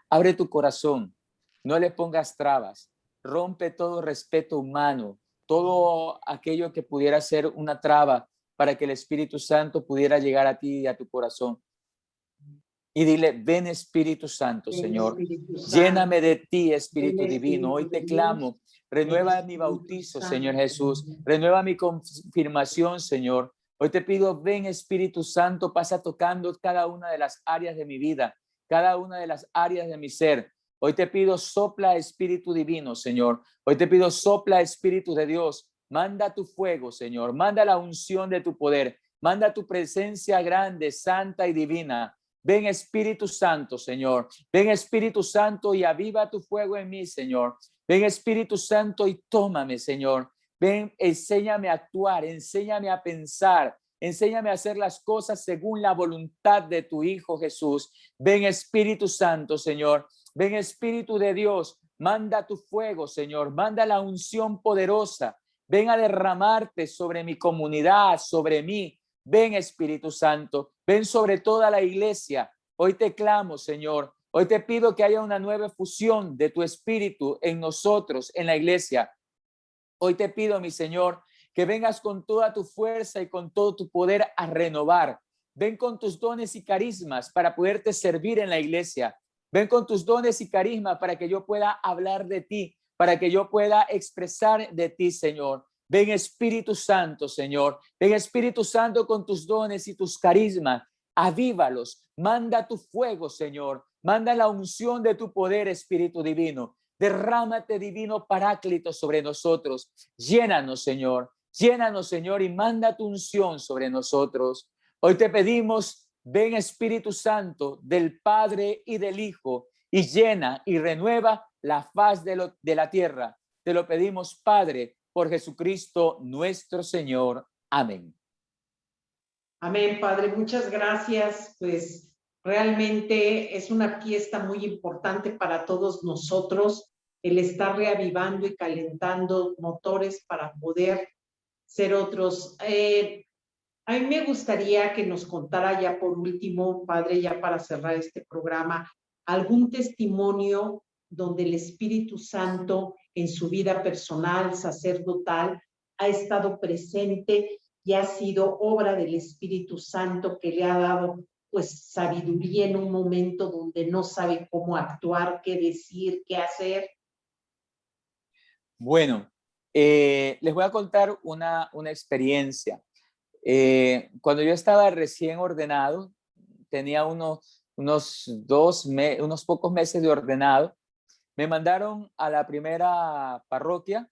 Abre tu corazón, no le pongas trabas, rompe todo respeto humano, todo aquello que pudiera ser una traba para que el Espíritu Santo pudiera llegar a ti y a tu corazón. Y dile, ven Espíritu Santo, Ven, Señor. Espíritu Santo. Lléname de ti, Ven, Espíritu Divino. Hoy te Espíritu de clamo. Dios. Renueva Ven, mi Espíritu bautizo, Señor Santo. Jesús. Renueva mi confirmación, Señor. Hoy te pido, ven Espíritu Santo, pasa tocando cada una de las áreas de mi vida, cada una de las áreas de mi ser. Hoy te pido, sopla Espíritu Divino, Señor. Hoy te pido, sopla Espíritu de Dios. Manda tu fuego, Señor. Manda la unción de tu poder. Manda tu presencia grande, santa y divina. Ven Espíritu Santo, Señor. Ven Espíritu Santo y aviva tu fuego en mí, Señor. Ven Espíritu Santo y tómame, Señor. Ven, enséñame a actuar, enséñame a pensar, enséñame a hacer las cosas según la voluntad de tu Hijo Jesús. Ven Espíritu Santo, Señor. Ven Espíritu de Dios. Manda tu fuego, Señor. Manda la unción poderosa. Ven a derramarte sobre mi comunidad, sobre mí. Ven Espíritu Santo. Ven sobre toda la iglesia. Hoy te clamo, Señor. Hoy te pido que haya una nueva fusión de tu espíritu en nosotros, en la iglesia. Hoy te pido, mi Señor, que vengas con toda tu fuerza y con todo tu poder a renovar. Ven con tus dones y carismas para poderte servir en la iglesia. Ven con tus dones y carismas para que yo pueda hablar de ti, para que yo pueda expresar de ti, Señor. Ven Espíritu Santo, Señor. Ven Espíritu Santo con tus dones y tus carismas. Avívalos. Manda tu fuego, Señor. Manda la unción de tu poder, Espíritu Divino. Derrámate, divino Paráclito, sobre nosotros. Llénanos, Señor. Llénanos, Señor, y manda tu unción sobre nosotros. Hoy te pedimos, ven Espíritu Santo del Padre y del Hijo, y llena y renueva la faz de la tierra. Te lo pedimos, Padre, por Jesucristo nuestro Señor. Amén. Amén, Padre. Muchas gracias. Pues realmente es una fiesta muy importante para todos nosotros el estar reavivando y calentando motores para poder ser otros. A mí me gustaría que nos contara ya por último, Padre, ya para cerrar este programa, algún testimonio donde el Espíritu Santo en su vida personal, sacerdotal, ha estado presente y ha sido obra del Espíritu Santo que le ha dado pues sabiduría en un momento donde no sabe cómo actuar, qué decir, qué hacer. Bueno, les voy a contar una experiencia. Cuando yo estaba recién ordenado, tenía unos pocos meses de ordenado, me mandaron a la primera parroquia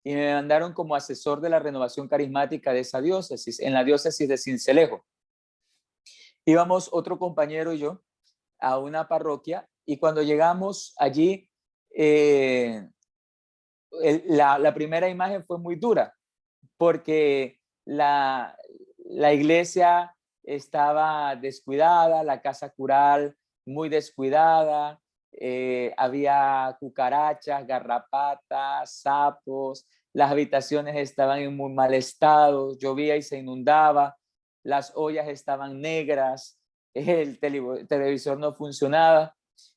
y me mandaron como asesor de la renovación carismática de esa diócesis, en la diócesis de Sincelejo. Íbamos otro compañero y yo a una parroquia y cuando llegamos allí, la primera imagen fue muy dura porque la iglesia estaba descuidada, la casa cural muy descuidada, había cucarachas, garrapatas, sapos, las habitaciones estaban en muy mal estado, llovía y se inundaba, las ollas estaban negras, el televisor no funcionaba.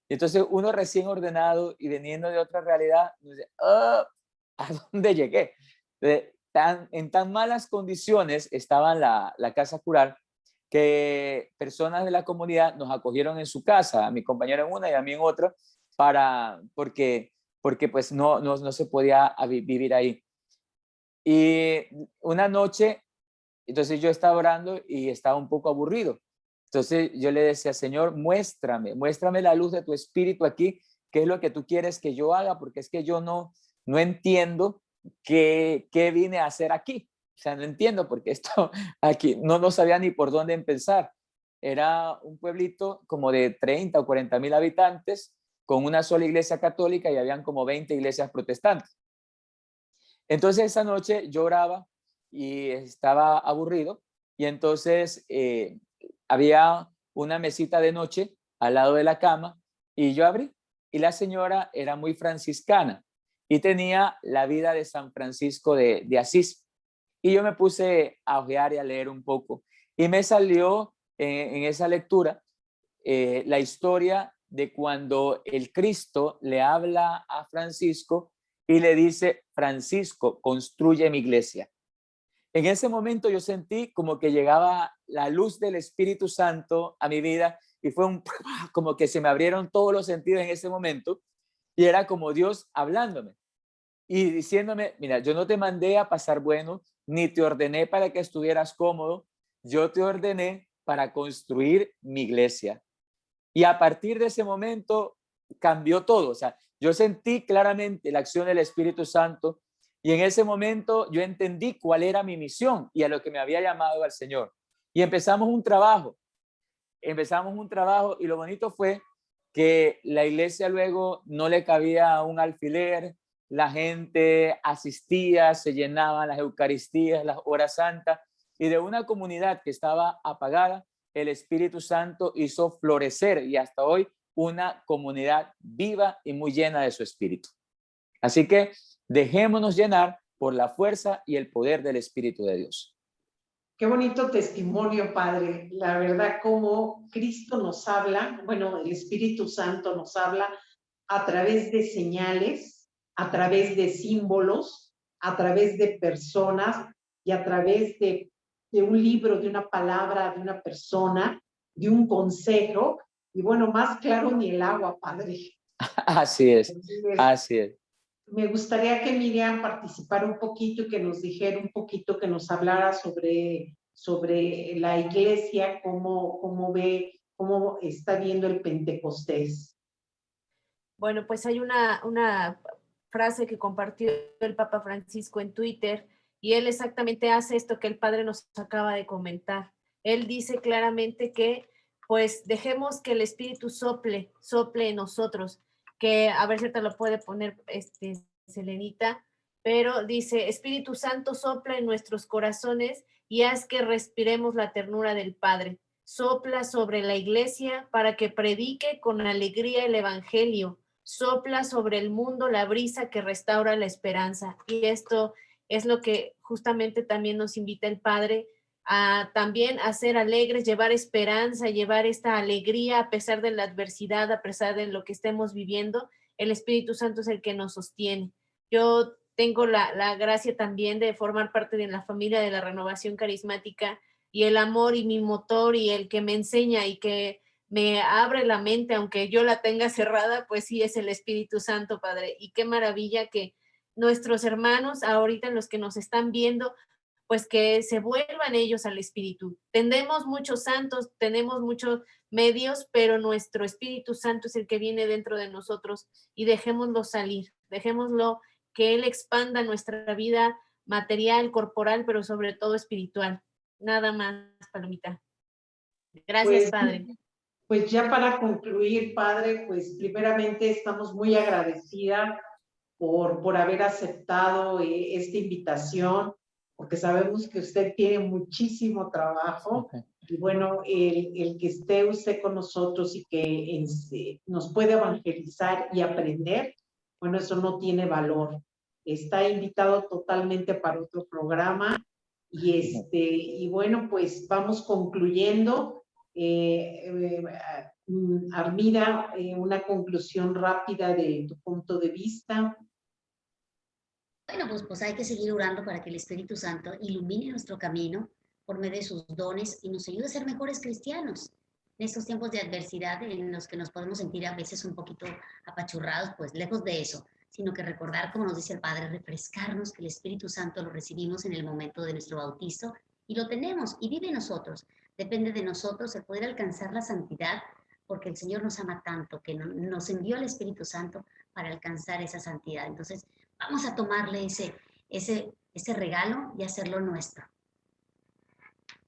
Entonces uno recién ordenado y viniendo de otra realidad, dice, oh, ¿a dónde llegué? En tan malas condiciones estaba la casa cural que personas de la comunidad nos acogieron en su casa, a mi compañero en una y a mí en otra, porque pues no se podía vivir ahí. Y una noche, entonces yo estaba orando y estaba un poco aburrido. Entonces yo le decía, Señor, muéstrame la luz de tu espíritu aquí, qué es lo que tú quieres que yo haga, porque es que yo no entiendo qué vine a hacer aquí. O sea, no entiendo porque esto aquí no sabía ni por dónde empezar. Era un pueblito como de 30 o 40 mil habitantes con una sola iglesia católica y habían como 20 iglesias protestantes. Entonces esa noche yo oraba y estaba aburrido y entonces había una mesita de noche al lado de la cama y yo abrí y la señora era muy franciscana y tenía la vida de San Francisco de Asís. Y yo me puse a ojear y a leer un poco. Y me salió en esa lectura la historia de cuando el Cristo le habla a Francisco y le dice, Francisco, construye mi iglesia. En ese momento yo sentí como que llegaba la luz del Espíritu Santo a mi vida y fue como que se me abrieron todos los sentidos en ese momento y era como Dios hablándome y diciéndome, mira, yo no te mandé a pasar bueno, ni te ordené para que estuvieras cómodo, yo te ordené para construir mi iglesia. Y a partir de ese momento cambió todo. O sea, yo sentí claramente la acción del Espíritu Santo y en ese momento yo entendí cuál era mi misión y a lo que me había llamado al Señor. Y empezamos un trabajo y lo bonito fue que la iglesia luego no le cabía un alfiler, la gente asistía, se llenaban las Eucaristías, las horas santas, y de una comunidad que estaba apagada, el Espíritu Santo hizo florecer y hasta hoy una comunidad viva y muy llena de su Espíritu. Así que dejémonos llenar por la fuerza y el poder del Espíritu de Dios. Qué bonito testimonio, Padre. La verdad, cómo Cristo nos habla, bueno, el Espíritu Santo nos habla a través de señales, a través de símbolos, a través de personas y a través de un libro, de una palabra, de una persona, de un consejo. Y bueno, más claro ni el agua, Padre. Así es, así es. Me gustaría que Miriam participara un poquito y que nos dijera un poquito, que nos hablara sobre la iglesia, cómo ve, cómo está viendo el Pentecostés. Bueno, pues hay una frase que compartió el Papa Francisco en Twitter y él exactamente hace esto que el Padre nos acaba de comentar. Él dice claramente que pues dejemos que el Espíritu sople en nosotros, que a ver si te lo puede poner Selenita, pero dice, Espíritu Santo sopla en nuestros corazones y haz que respiremos la ternura del Padre. Sopla sobre la iglesia para que predique con alegría el Evangelio. Sopla sobre el mundo la brisa que restaura la esperanza. Y esto es lo que justamente también nos invita el Padre a también a ser alegres, llevar esperanza, llevar esta alegría a pesar de la adversidad, a pesar de lo que estemos viviendo. El Espíritu Santo es el que nos sostiene. Yo tengo la gracia también de formar parte de la familia de la Renovación Carismática y el amor y mi motor y el que me enseña y que me abre la mente, aunque yo la tenga cerrada, pues sí es el Espíritu Santo, Padre. Y qué maravilla que nuestros hermanos, ahorita los que nos están viendo, pues que se vuelvan ellos al Espíritu. Tenemos muchos santos, tenemos muchos medios, pero nuestro Espíritu Santo es el que viene dentro de nosotros y dejémoslo salir, dejémoslo que Él expanda nuestra vida material, corporal, pero sobre todo espiritual. Nada más, Palomita. Gracias, Padre. Pues ya para concluir, Padre, pues primeramente estamos muy agradecidas por haber aceptado esta invitación, porque sabemos que usted tiene muchísimo trabajo. Okay. Y bueno, el que esté usted con nosotros y que nos puede evangelizar y aprender, bueno, eso no tiene valor. Está invitado totalmente para otro programa y bueno, pues vamos concluyendo. Armida, una conclusión rápida de tu punto de vista. Bueno, pues hay que seguir orando para que el Espíritu Santo ilumine nuestro camino por medio de sus dones y nos ayude a ser mejores cristianos. En estos tiempos de adversidad en los que nos podemos sentir a veces un poquito apachurrados, pues lejos de eso, sino que recordar, como nos dice el Padre, refrescarnos, que el Espíritu Santo lo recibimos en el momento de nuestro bautizo y lo tenemos y vive en nosotros. Depende de nosotros el poder alcanzar la santidad, porque el Señor nos ama tanto que nos envió al Espíritu Santo para alcanzar esa santidad. Entonces, vamos a tomarle ese regalo y hacerlo nuestro.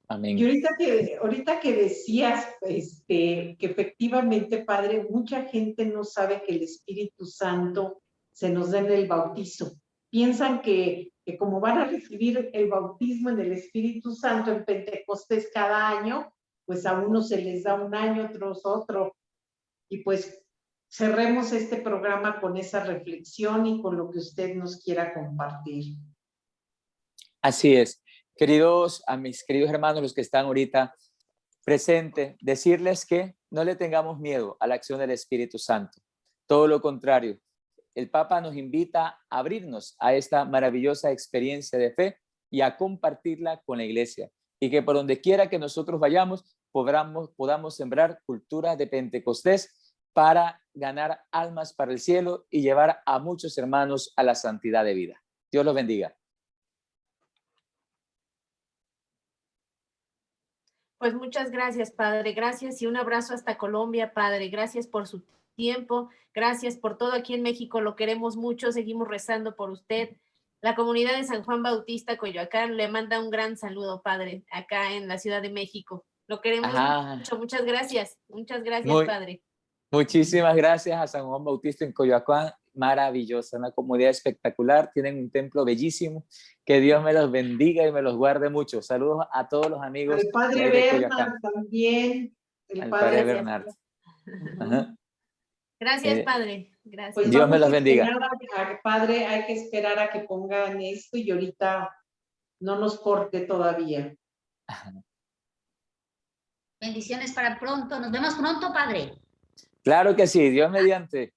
Amén. Y ahorita que decías que efectivamente, Padre, mucha gente no sabe que el Espíritu Santo se nos da en el bautizo. Piensan que como van a recibir el bautismo en el Espíritu Santo en Pentecostés cada año, pues a unos se les da un año, otros otro. Y pues cerremos este programa con esa reflexión y con lo que usted nos quiera compartir. Así es. A mis queridos hermanos, los que están ahorita presentes, decirles que no le tengamos miedo a la acción del Espíritu Santo. Todo lo contrario, el Papa nos invita a abrirnos a esta maravillosa experiencia de fe y a compartirla con la iglesia. Y que por donde quiera que nosotros vayamos, podamos sembrar cultura de Pentecostés para ganar almas para el cielo y llevar a muchos hermanos a la santidad de vida. Dios los bendiga. Pues muchas gracias, Padre. Gracias y un abrazo hasta Colombia, Padre. Gracias por su tiempo. Gracias por todo aquí en México. Lo queremos mucho. Seguimos rezando por usted. La comunidad de San Juan Bautista, Coyoacán, le manda un gran saludo, Padre, acá en la Ciudad de México. Lo queremos mucho. Muchas gracias. Muchas gracias, Padre. Muchísimas gracias a San Juan Bautista en Coyoacán. Maravillosa, una comunidad espectacular. Tienen un templo bellísimo. Que Dios me los bendiga y me los guarde mucho. Saludos a todos los amigos. El padre Bernard también. El padre Bernard. Gracias, Padre. Gracias. Pues Dios me los bendiga. Padre, hay que esperar a que pongan esto y ahorita no nos corte todavía. Bendiciones para pronto. Nos vemos pronto, Padre. Claro que sí, Dios mediante.